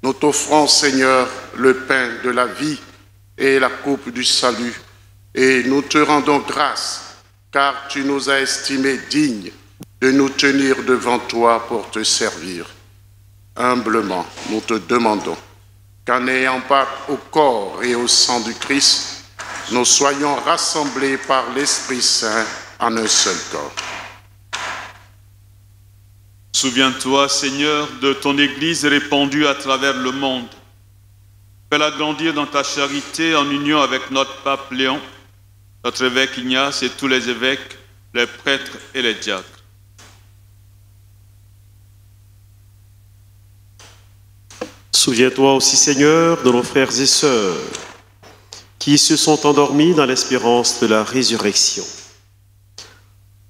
nous t'offrons, Seigneur, le pain de la vie et la coupe du salut, et nous te rendons grâce, car tu nous as estimés dignes de nous tenir devant toi pour te servir. Humblement, nous te demandons qu'en ayant part au corps et au sang du Christ, nous soyons rassemblés par l'Esprit Saint en un seul corps. Souviens-toi, Seigneur, de ton Église répandue à travers le monde. Fais-la grandir dans ta charité en union avec notre pape Léon, notre évêque Ignace et tous les évêques, les prêtres et les diacres. Souviens-toi aussi, Seigneur, de nos frères et sœurs qui se sont endormis dans l'espérance de la résurrection.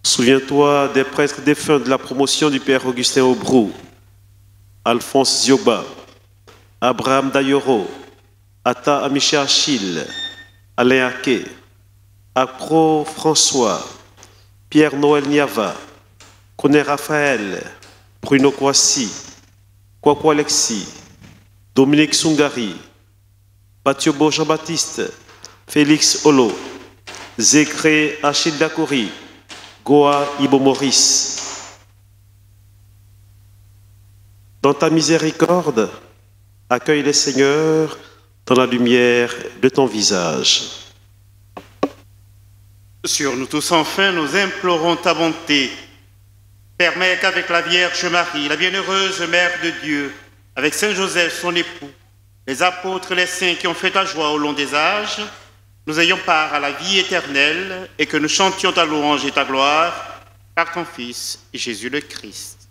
Souviens-toi des prêtres défunts de la promotion du Père Augustin Aubrou, Alphonse Zioba, Abraham Dayoro, Atta Amiché Achille, Alain Ake, Acro François, Pierre-Noël Niava, Koné Raphaël, Bruno Kwasi, Kwakwa Alexis, Dominique Sungari, Patiobo Jean-Baptiste, Félix Olo, Zécré Achille Dakori, Goa Ibo Maurice. Dans ta miséricorde, accueille les Seigneurs dans la lumière de ton visage. Sur nous tous enfin, nous implorons ta bonté. Permets qu'avec la Vierge Marie, la bienheureuse Mère de Dieu, avec Saint Joseph, son époux, les apôtres et les saints qui ont fait ta joie au long des âges, nous ayons part à la vie éternelle et que nous chantions ta louange et ta gloire par ton Fils, Jésus le Christ.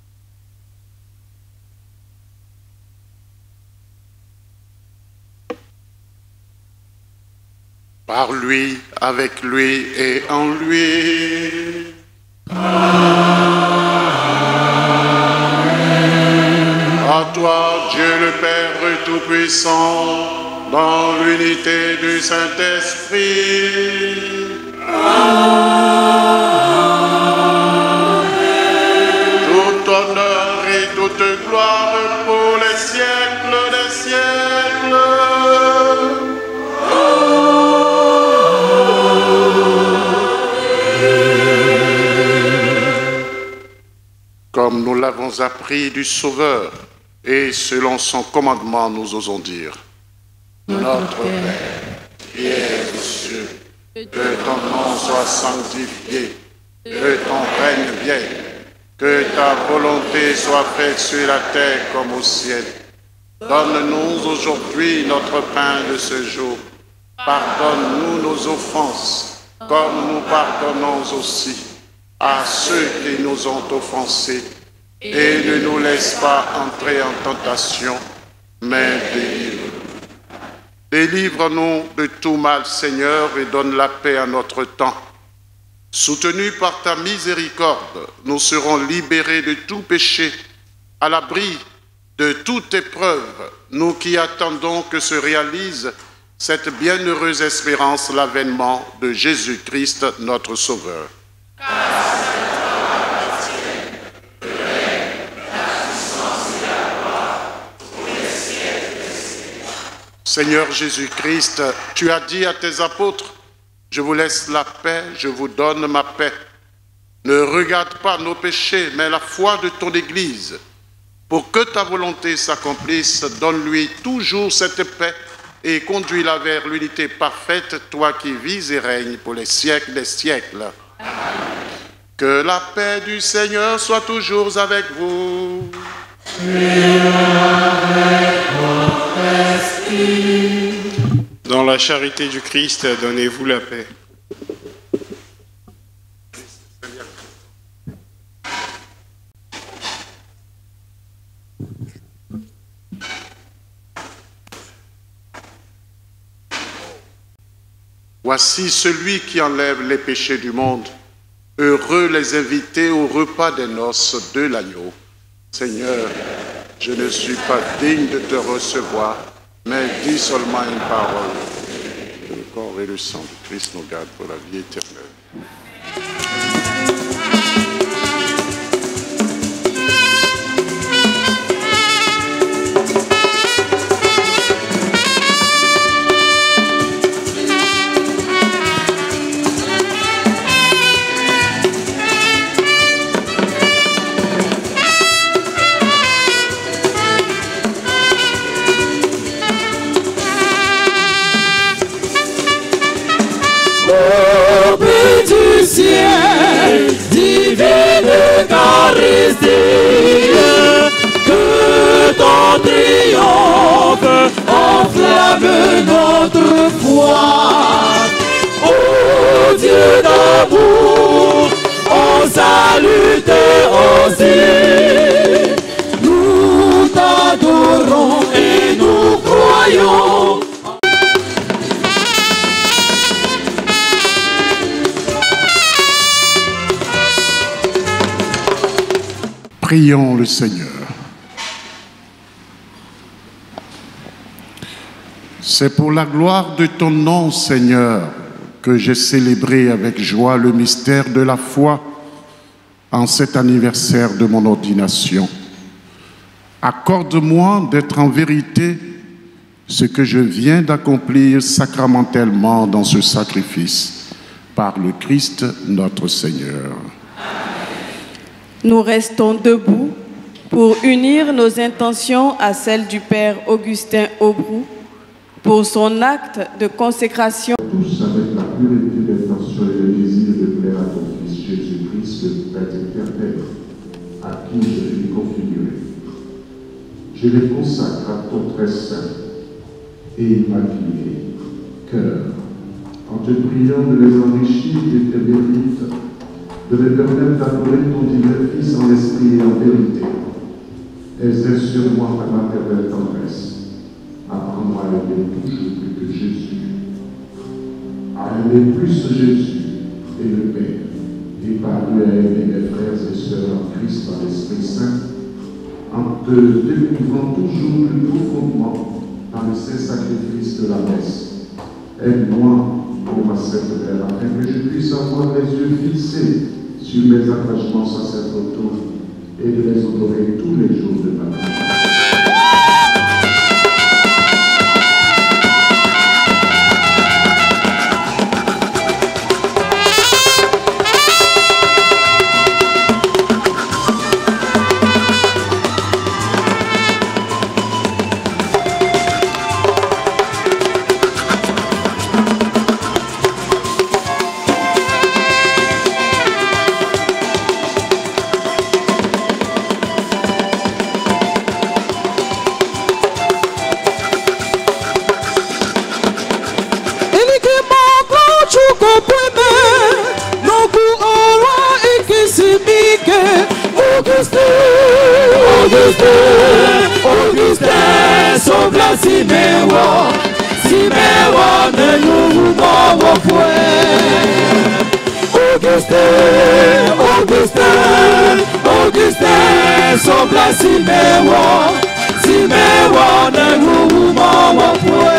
Par lui, avec lui et en lui. Amen. Tout-Puissant, dans l'unité du Saint-Esprit. Tout honneur et toute gloire pour les siècles des siècles. Comme nous l'avons appris du Sauveur, et selon son commandement, nous osons dire: Notre Père, qui es aux cieux, que ton nom soit sanctifié, que ton règne vienne, que ta volonté soit faite sur la terre comme au ciel. Donne-nous aujourd'hui notre pain de ce jour. Pardonne-nous nos offenses, comme nous pardonnons aussi à ceux qui nous ont offensés. Et ne nous laisse pas entrer en tentation, mais délivre-nous. Délivre-nous de tout mal, Seigneur, et donne la paix à notre temps. Soutenus par ta miséricorde, nous serons libérés de tout péché, à l'abri de toute épreuve, nous qui attendons que se réalise cette bienheureuse espérance, l'avènement de Jésus-Christ, notre Sauveur. Seigneur Jésus-Christ, tu as dit à tes apôtres: je vous laisse la paix, je vous donne ma paix. Ne regarde pas nos péchés, mais la foi de ton Église. Pour que ta volonté s'accomplisse, donne-lui toujours cette paix et conduis-la vers l'unité parfaite, toi qui vis et règnes pour les siècles des siècles. Amen. Que la paix du Seigneur soit toujours avec vous. Dans la charité du Christ, donnez-vous la paix. Voici celui qui enlève les péchés du monde. Heureux les invités au repas des noces de l'agneau. Seigneur, je ne suis pas digne de te recevoir, mais dis seulement une parole. Que le corps et le sang de Christ nous gardent pour la vie éternelle. Divine Eucharistie, que ton triomphe enflamme notre foi. Ô Dieu d'amour, on salue tes aussi. Nous t'adorons et nous croyons. Prions le Seigneur. C'est pour la gloire de ton nom, Seigneur, que j'ai célébré avec joie le mystère de la foi en cet anniversaire de mon ordination. Accorde-moi d'être en vérité ce que je viens d'accomplir sacramentellement dans ce sacrifice, par le Christ notre Seigneur. Nous restons debout pour unir nos intentions à celles du Père Augustin Aubrou pour son acte de consécration. Tous avec la pureté d'intention et le désir de plaire à ton Fils Jésus-Christ, le Père éternel, à qui je suis configuré. Je les consacre à ton très saint et immaculé cœur, en te priant de les enrichir de tes mérites, de les permettre d'adorer ton divin Fils en esprit et en vérité. Exerce sur moi ta maternelle tendresse. Apprends-moi à aimer toujours plus que Jésus. À aimer plus Jésus et le Père, et par lui à aimer mes frères et sœurs en Christ par l'Esprit Saint, en te découvrant toujours plus profondément dans le saint sacrifice de la messe. Aide-moi, ô ma sainte Mère, afin que je puisse avoir les yeux fixés sur mes attachements sacerdotaux et de les honorer tous les jours de ma vie. Augustin, sauve-la Siméon, Siméon, ne nous mourons point. Augustin, sauve-la Siméon, Siméon, ne nous mourons point.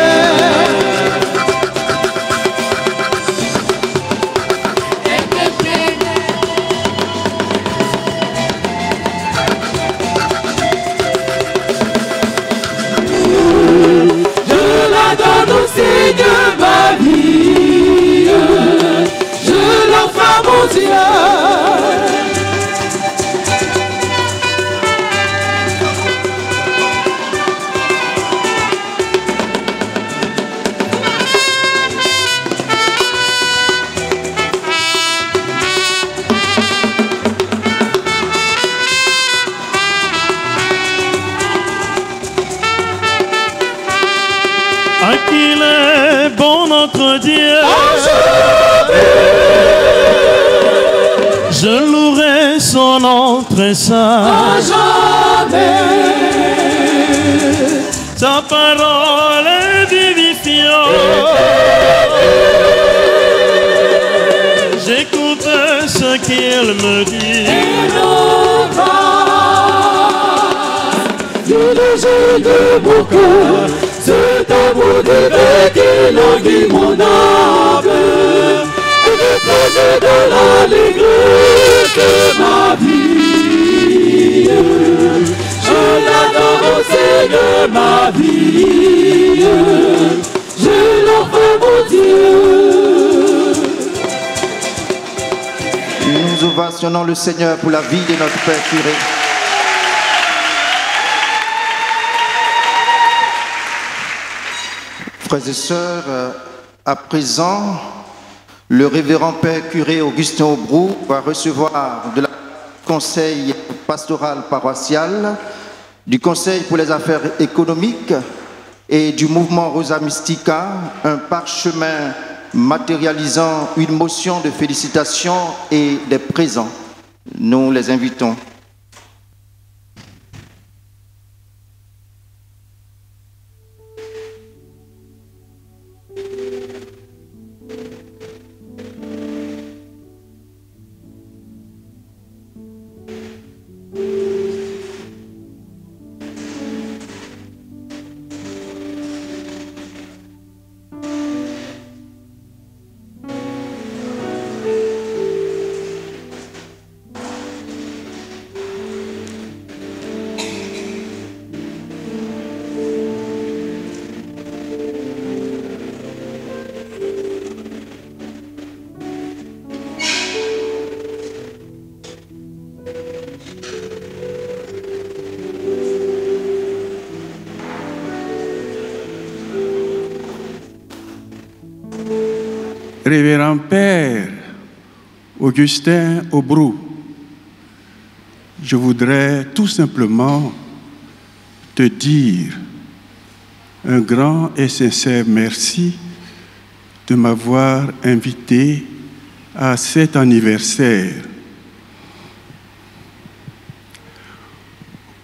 Seigneur ma vie, je l'offre mon Dieu. À qu'il est bon notre Dieu, je louerai son nom très saint. Ta parole est vivifiante. J'écoute ce qu'il me dit. Du de mon cœur, c'est amour divin qui languit mon âme, et le projet de l'allégresse de ma vie. Je l'adore au Seigneur ma vie, je l'offre mon Dieu. Nous ovationnons le Seigneur pour la vie de notre Père curé. Frères et sœurs, à présent, le révérend Père curé Augustin Aubrou va recevoir de la Conseil pastoral paroissial, du Conseil pour les affaires économiques et du mouvement Rosa Mystica un parchemin matérialisant une motion de félicitations et des présents. Nous les invitons. Révérend Père Augustin Aubrou, je voudrais tout simplement te dire un grand et sincère merci de m'avoir invité à cet anniversaire.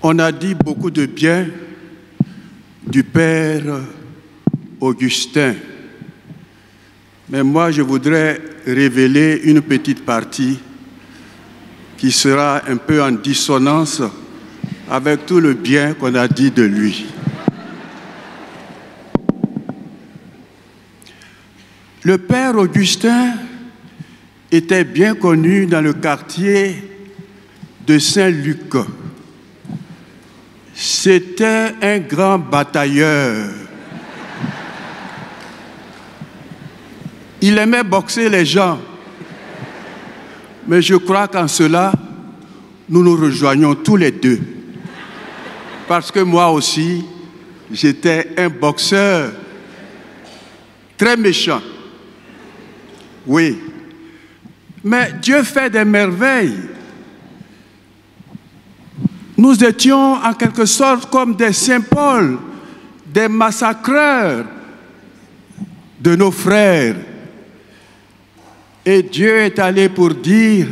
On a dit beaucoup de bien du Père Augustin. Mais moi, je voudrais révéler une petite partie qui sera un peu en dissonance avec tout le bien qu'on a dit de lui. Le père Augustin était bien connu dans le quartier de Saint-Luc. C'était un grand batailleur. Il aimait boxer les gens. Mais je crois qu'en cela, nous nous rejoignons tous les deux. Parce que moi aussi, j'étais un boxeur très méchant. Oui. Mais Dieu fait des merveilles. Nous étions en quelque sorte comme des Saint-Paul, des massacreurs de nos frères. Et Dieu est allé pour dire,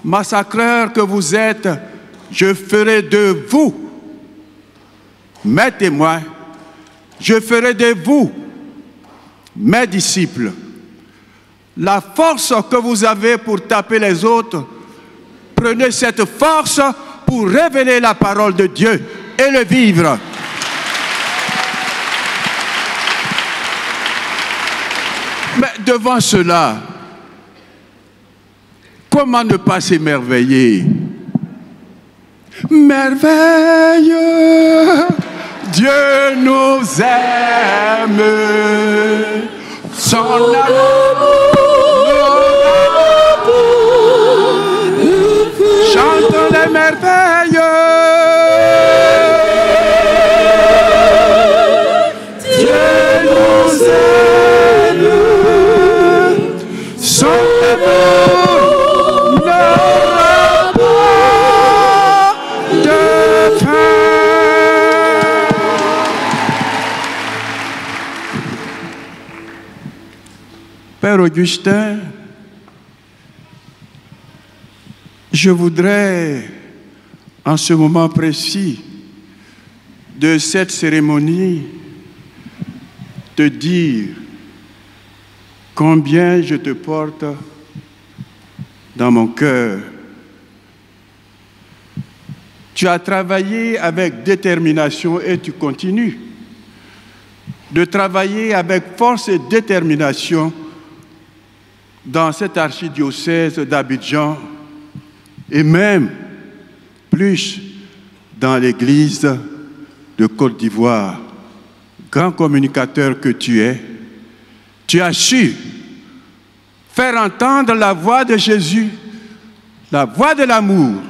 massacreurs que vous êtes, je ferai de vous mes témoins, je ferai de vous mes disciples. La force que vous avez pour taper les autres, prenez cette force pour révéler la parole de Dieu et le vivre. Mais devant cela, comment ne pas s'émerveiller? Merveilleux, Dieu nous aime, son amour. Chantons les merveilles. Dieu nous aime. Son amour n'aura pas de fin. Père Augustin, je voudrais, en ce moment précis de cette cérémonie, te dire combien je te porte dans mon cœur. Tu as travaillé avec détermination et tu continues de travailler avec force et détermination dans cet archidiocèse d'Abidjan, et même plus dans l'église de Côte d'Ivoire. Grand communicateur que tu es, tu as su faire entendre la voix de Jésus, la voix de l'amour,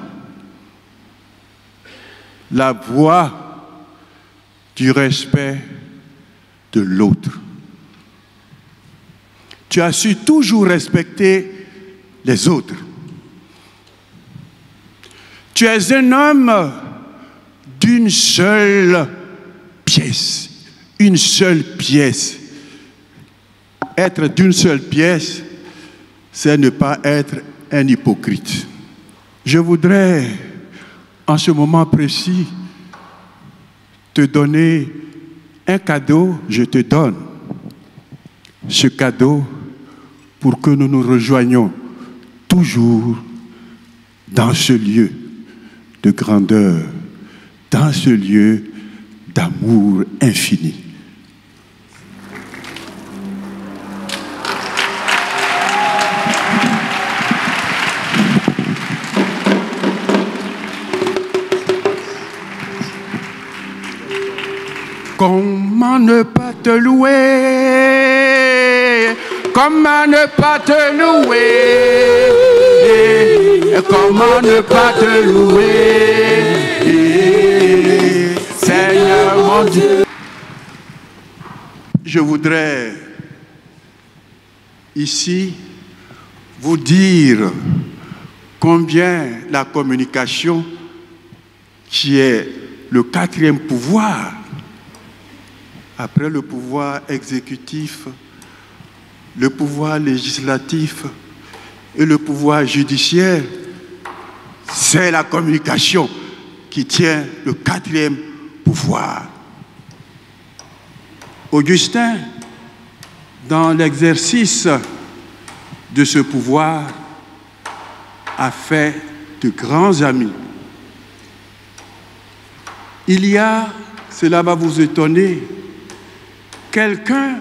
la voix du respect de l'autre. Tu as su toujours respecter les autres. Tu es un homme d'une seule pièce, une seule pièce. Être d'une seule pièce, c'est ne pas être un hypocrite. Je voudrais, en ce moment précis, te donner un cadeau, je te donne ce cadeau pour que nous nous rejoignions toujours dans ce lieu de grandeur, dans ce lieu d'amour infini. Comment ne pas te louer? Comment ne pas te louer? Comment ne pas te louer, Seigneur mon Dieu? Je voudrais ici vous dire combien la communication, qui est le quatrième pouvoir, après le pouvoir exécutif, le pouvoir législatif et le pouvoir judiciaire, c'est la communication qui tient le quatrième pouvoir. Augustin, dans l'exercice de ce pouvoir, a fait de grands amis. il y a, cela va vous étonner, quelqu'un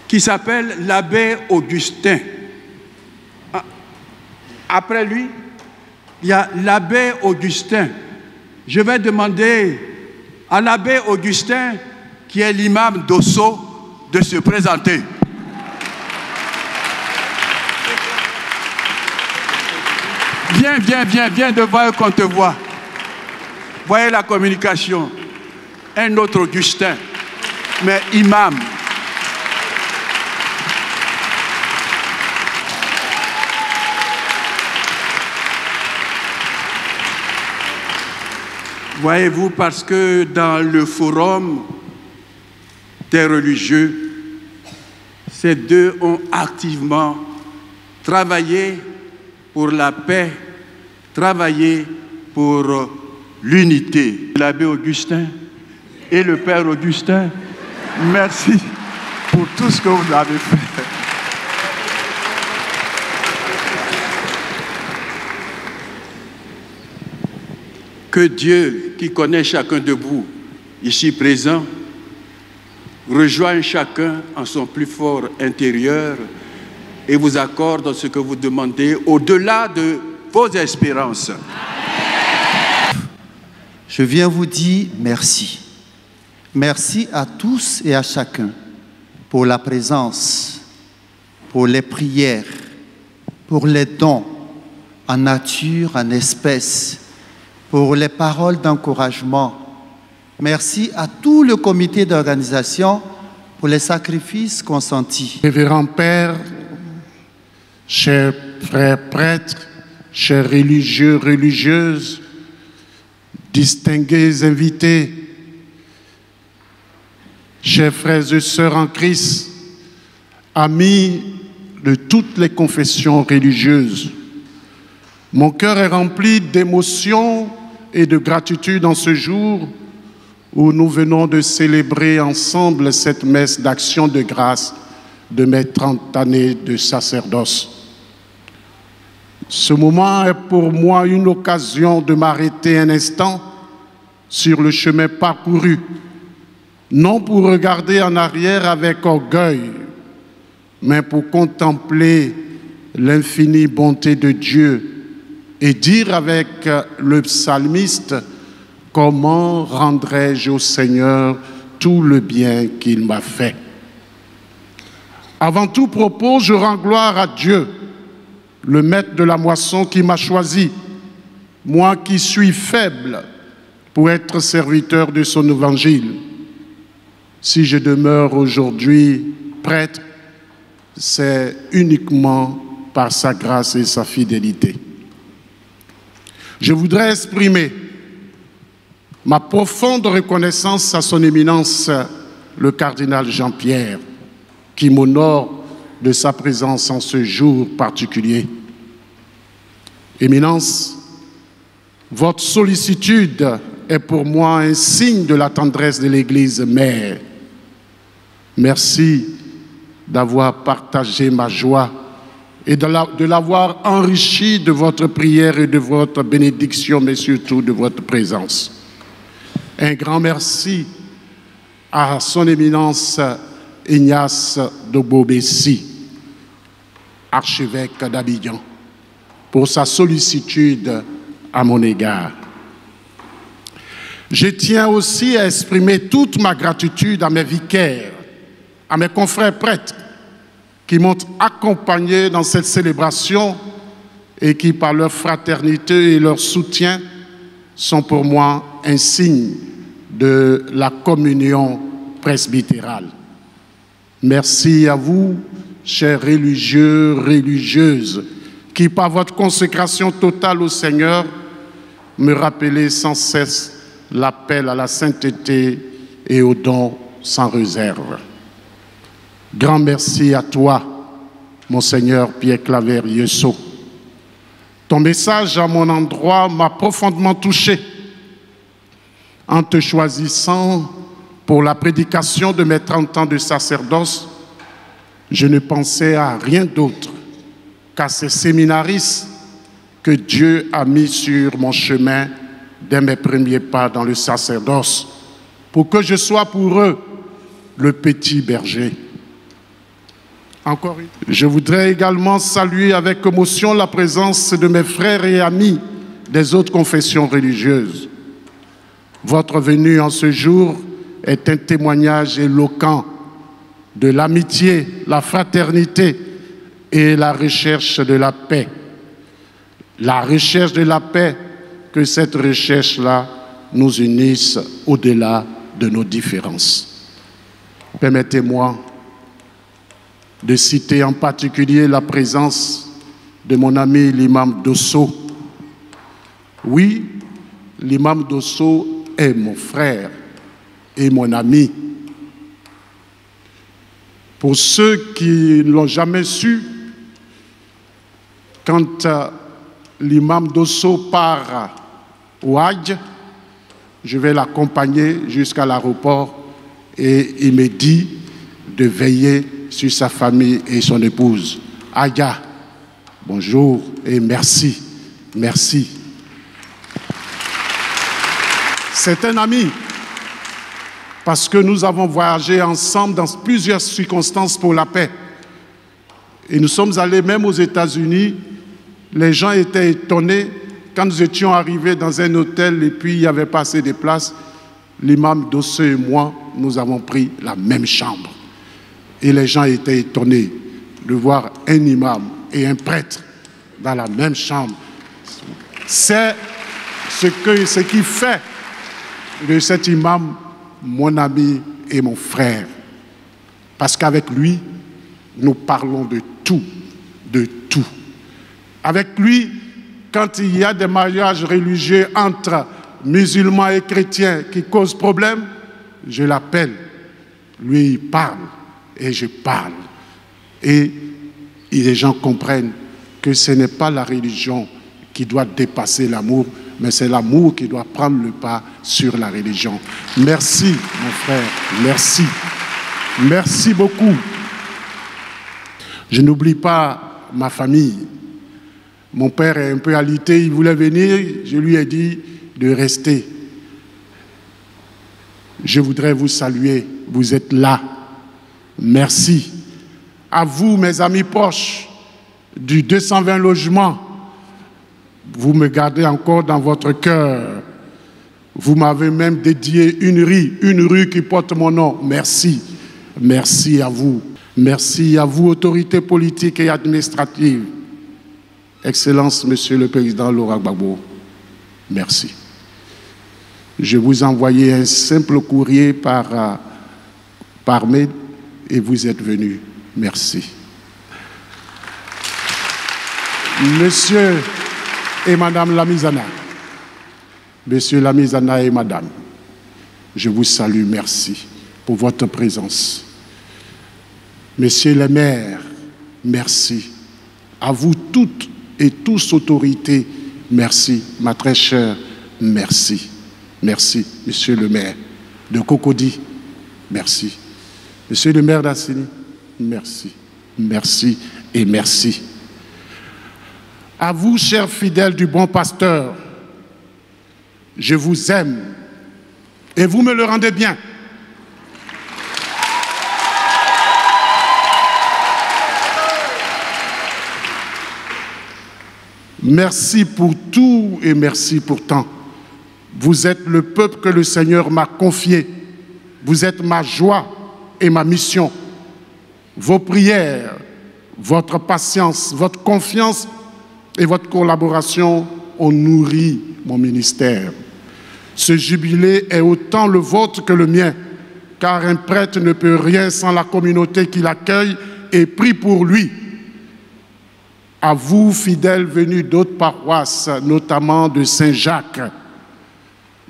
qui s'appelle l'abbé Augustin. Après lui, il y a l'abbé Augustin. Je vais demander à l'abbé Augustin, qui est l'imam d'Osso, de se présenter. Viens devant qu'on te voit. Voyez la communication. Un autre Augustin, mais imam. Voyez-vous, parce que dans le forum des religieux, ces deux ont activement travaillé pour la paix, travaillé pour l'unité. L'abbé Augustin et le père Augustin, merci pour tout ce que vous avez fait. Que Dieu, qui connaît chacun de vous, ici présent, rejoigne chacun en son plus fort intérieur et vous accorde ce que vous demandez au-delà de vos espérances. Je viens vous dire merci. Merci à tous et à chacun pour la présence, pour les prières, pour les dons en nature, en espèces, pour les paroles d'encouragement. Merci à tout le comité d'organisation pour les sacrifices consentis. Révérend Père, chers frères prêtres, chers religieux, religieuses, distingués invités, chers frères et sœurs en Christ, amis de toutes les confessions religieuses, mon cœur est rempli d'émotion et de gratitude en ce jour où nous venons de célébrer ensemble cette messe d'action de grâce de mes 30 années de sacerdoce. Ce moment est pour moi une occasion de m'arrêter un instant sur le chemin parcouru, non pour regarder en arrière avec orgueil, mais pour contempler l'infinie bonté de Dieu et dire avec le psalmiste: comment rendrai-je au Seigneur tout le bien qu'il m'a fait? Avant tout propos, je rends gloire à Dieu, le maître de la moisson qui m'a choisi, moi qui suis faible, pour être serviteur de son évangile. Si je demeure aujourd'hui prêtre, c'est uniquement par sa grâce et sa fidélité. Je voudrais exprimer ma profonde reconnaissance à son éminence, le cardinal Jean-Pierre, qui m'honore de sa présence en ce jour particulier. Éminence, votre sollicitude est pour moi un signe de la tendresse de l'Église mère. Merci d'avoir partagé ma joie et de l'avoir enrichi de votre prière et de votre bénédiction, mais surtout de votre présence. Un grand merci à son éminence Ignace de Bobessi, archevêque d'Abidjan, pour sa sollicitude à mon égard. Je tiens aussi à exprimer toute ma gratitude à mes vicaires, à mes confrères prêtres, qui m'ont accompagné dans cette célébration et qui, par leur fraternité et leur soutien, sont pour moi un signe de la communion presbytérale. Merci à vous, chers religieux, religieuses, qui, par votre consécration totale au Seigneur, me rappelez sans cesse l'appel à la sainteté et au don sans réserve. Grand merci à toi, Monseigneur Pierre Claver Yesso. Ton message à mon endroit m'a profondément touché. En te choisissant pour la prédication de mes 30 ans de sacerdoce, je ne pensais à rien d'autre qu'à ces séminaristes que Dieu a mis sur mon chemin dès mes premiers pas dans le sacerdoce, pour que je sois pour eux le petit berger. Encore une. Je voudrais également saluer avec émotion la présence de mes frères et amis des autres confessions religieuses. Votre venue en ce jour est un témoignage éloquent de l'amitié, la fraternité et la recherche de la paix. La recherche de la paix, que cette recherche-là nous unisse au-delà de nos différences. Permettez-moi de citer en particulier la présence de mon ami l'imam Dosso. Oui, l'imam Dosso est mon frère et mon ami. Pour ceux qui ne l'ont jamais su, quand l'imam Dosso part au Hajj, je vais l'accompagner jusqu'à l'aéroport et il me dit de veiller sur sa famille et son épouse. Aya, bonjour et merci. Merci. C'est un ami parce que nous avons voyagé ensemble dans plusieurs circonstances pour la paix. Et nous sommes allés même aux États-Unis. Les gens étaient étonnés quand nous étions arrivés dans un hôtel et puis il n'y avait pas assez de place. L'imam Dosso et moi, nous avons pris la même chambre. Et les gens étaient étonnés de voir un imam et un prêtre dans la même chambre. C'est ce qui fait de cet imam mon ami et mon frère. Parce qu'avec lui, nous parlons de tout, de tout. Avec lui, quand il y a des mariages religieux entre musulmans et chrétiens qui causent problème, je l'appelle. Lui, il parle et je parle. Et les gens comprennent que ce n'est pas la religion qui doit dépasser l'amour, mais c'est l'amour qui doit prendre le pas sur la religion. Merci, mon frère. Merci. Merci beaucoup. Je n'oublie pas ma famille. Mon père est un peu alité, il voulait venir, je lui ai dit de rester. Je voudrais vous saluer, vous êtes là. Merci. À vous, mes amis proches du 220 logements, vous me gardez encore dans votre cœur. Vous m'avez même dédié une rue qui porte mon nom. Merci. Merci à vous. Merci à vous, autorités politiques et administratives. Excellence, Monsieur le Président Laurent Gbagbo, merci. Je vous ai envoyé un simple courrier par mail et vous êtes venus. Merci. Monsieur et Madame Lamizana, Monsieur Lamizana et Madame, je vous salue, merci pour votre présence. Messieurs les maires, merci. À vous toutes et tous autorités, merci. Ma très chère, merci. Merci, Monsieur le maire de Cocody, merci. Monsieur le maire d'Assini, merci. Merci et merci. À vous, chers fidèles du bon pasteur, je vous aime et vous me le rendez bien. Merci pour tout et merci pour tant. Vous êtes le peuple que le Seigneur m'a confié. Vous êtes ma joie et ma mission. Vos prières, votre patience, votre confiance et votre collaboration ont nourri mon ministère. Ce jubilé est autant le vôtre que le mien, car un prêtre ne peut rien sans la communauté qui l'accueille et prie pour lui. À vous, fidèles venus d'autres paroisses, notamment de Saint-Jacques,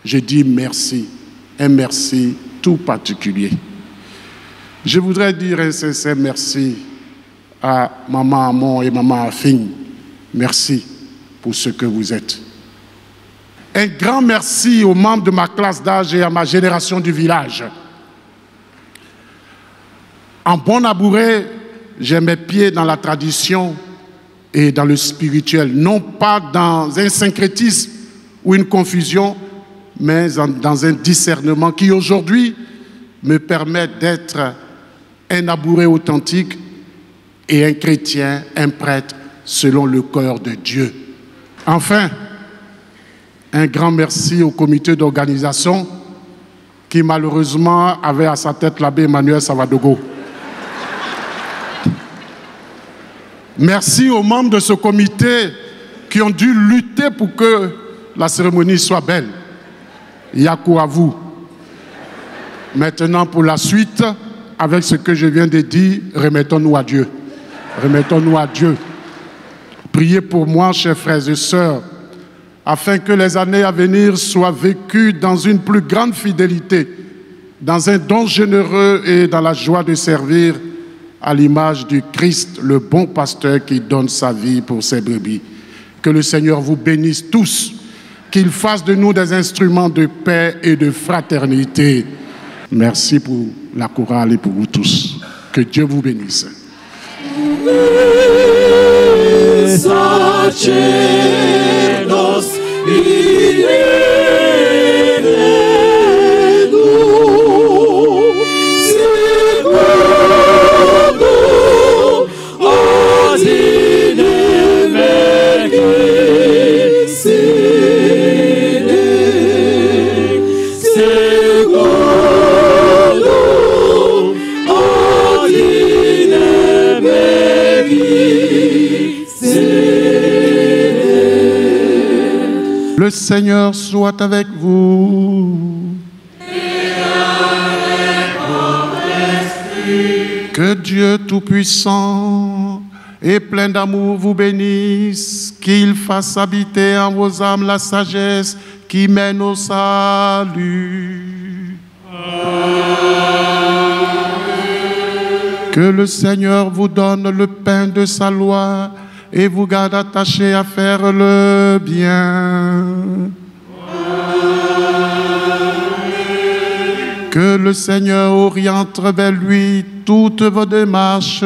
je dis merci, un merci tout particulier. Je voudrais dire un sincère merci à Maman Amon et Maman Afing. Merci pour ce que vous êtes. Un grand merci aux membres de ma classe d'âge et à ma génération du village. En bon abouré, j'ai mes pieds dans la tradition et dans le spirituel, non pas dans un syncrétisme ou une confusion, mais dans un discernement qui aujourd'hui me permet d'être un abouré authentique et un chrétien, un prêtre, selon le cœur de Dieu. Enfin, un grand merci au comité d'organisation qui malheureusement avait à sa tête l'abbé Emmanuel Savadogo. Merci aux membres de ce comité qui ont dû lutter pour que la cérémonie soit belle. Yakou à vous. Maintenant, pour la suite, avec ce que je viens de dire, remettons-nous à Dieu. Remettons-nous à Dieu. Priez pour moi, chers frères et sœurs, afin que les années à venir soient vécues dans une plus grande fidélité, dans un don généreux et dans la joie de servir à l'image du Christ, le bon pasteur qui donne sa vie pour ses brebis. Que le Seigneur vous bénisse tous, qu'il fasse de nous des instruments de paix et de fraternité. Merci pour la chorale et pour vous tous. Que Dieu vous bénisse. Le Seigneur soit avec vous. Et avec votre esprit. Que Dieu Tout-Puissant et plein d'amour vous bénisse, qu'il fasse habiter en vos âmes la sagesse qui mène au salut. Amen. Que le Seigneur vous donne le pain de sa loi et vous garde attachés à faire le bien. Que le Seigneur oriente vers lui toutes vos démarches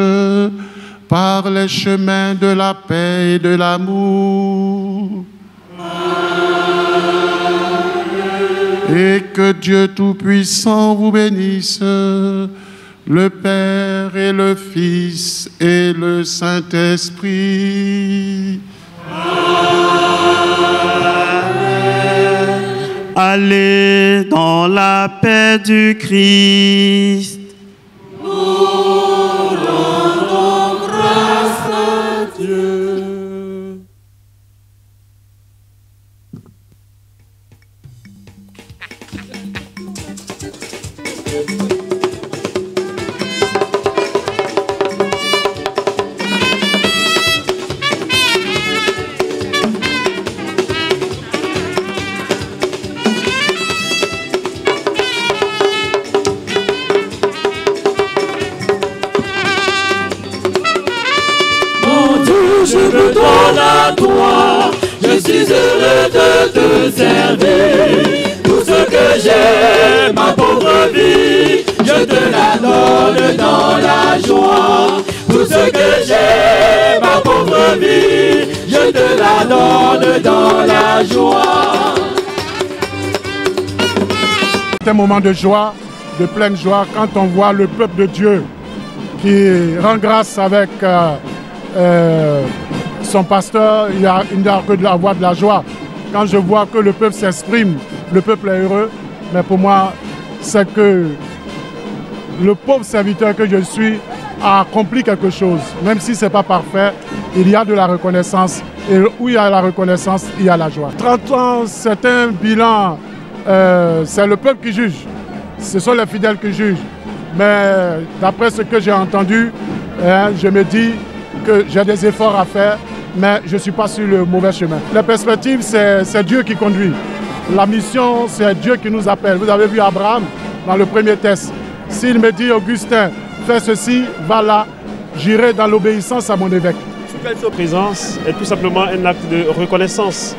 par les chemins de la paix et de l'amour. Et que Dieu Tout-Puissant vous bénisse, le Père et le Fils et le Saint-Esprit. Amen. Allez dans la paix du Christ. Nous rendons grâce à Dieu. Je me donne à toi, je suis heureux de te servir. Tout ce que j'ai, ma pauvre vie, je te la donne dans la joie. Tout ce que j'ai, ma pauvre vie, je te la donne dans la joie. C'est un moment de joie, de pleine joie, quand on voit le peuple de Dieu qui rend grâce avec son pasteur. Il n'y a que de la voix de la joie. Quand je vois que le peuple s'exprime, le peuple est heureux, mais pour moi, c'est que le pauvre serviteur que je suis a accompli quelque chose. Même si ce n'est pas parfait, il y a de la reconnaissance. Et où il y a la reconnaissance, il y a la joie. 30 ans, c'est un bilan, c'est le peuple qui juge. Ce sont les fidèles qui jugent. Mais d'après ce que j'ai entendu, je me dis que j'ai des efforts à faire, mais je ne suis pas sur le mauvais chemin. La perspective, c'est Dieu qui conduit. La mission, c'est Dieu qui nous appelle. Vous avez vu Abraham dans le premier test. S'il me dit, Augustin, fais ceci, va là, j'irai dans l'obéissance à mon évêque. Sa présence est tout simplement un acte de reconnaissance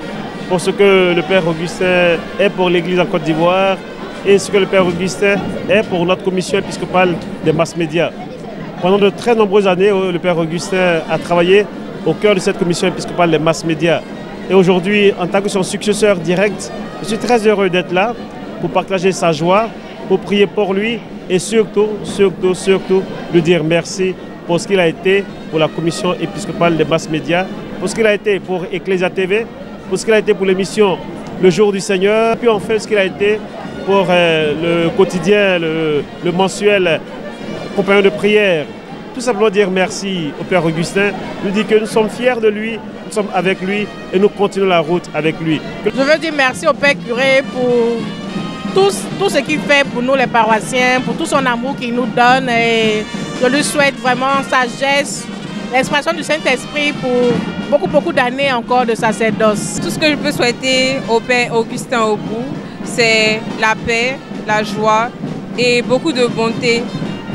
pour ce que le Père Augustin est pour l'Église en Côte d'Ivoire et ce que le Père Augustin est pour notre commission épiscopale des masses médias. Pendant de très nombreuses années, le Père Augustin a travaillé au cœur de cette commission épiscopale des masses médias. Et aujourd'hui, en tant que son successeur direct, je suis très heureux d'être là pour partager sa joie, pour prier pour lui et surtout lui dire merci pour ce qu'il a été pour la commission épiscopale des masses médias, pour ce qu'il a été pour Ecclesia TV, pour ce qu'il a été pour l'émission Le Jour du Seigneur, puis enfin ce qu'il a été pour le quotidien, le mensuel Compagnon de prière. Tout simplement dire merci au Père Augustin, nous dire que nous sommes fiers de lui, nous sommes avec lui et nous continuons la route avec lui. Je veux dire merci au Père curé pour tout ce qu'il fait pour nous les paroissiens, pour tout son amour qu'il nous donne. Et je lui souhaite vraiment sagesse, l'expression du Saint-Esprit pour beaucoup d'années encore de sacerdoce. Tout ce que je peux souhaiter au Père Augustin Aubrou, c'est la paix, la joie et beaucoup de bonté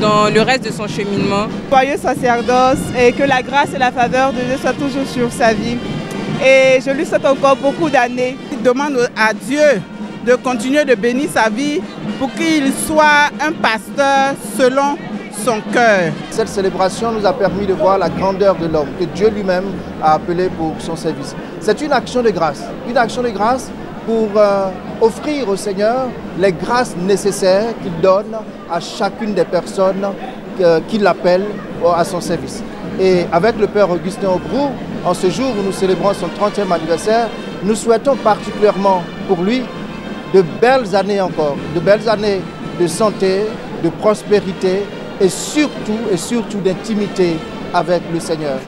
dans le reste de son cheminement. Joyeux sacerdoce et que la grâce et la faveur de Dieu soient toujours sur sa vie. Et je lui souhaite encore beaucoup d'années. Je demande à Dieu de continuer de bénir sa vie pour qu'il soit un pasteur selon son cœur. Cette célébration nous a permis de voir la grandeur de l'homme que Dieu lui-même a appelé pour son service. C'est une action de grâce pour offrir au Seigneur les grâces nécessaires qu'il donne à chacune des personnes qui l'appellent à son service. Et avec le Père Augustin Aubrou, en ce jour où nous célébrons son 30e anniversaire, nous souhaitons particulièrement pour lui de belles années encore, de belles années de santé, de prospérité et surtout d'intimité avec le Seigneur.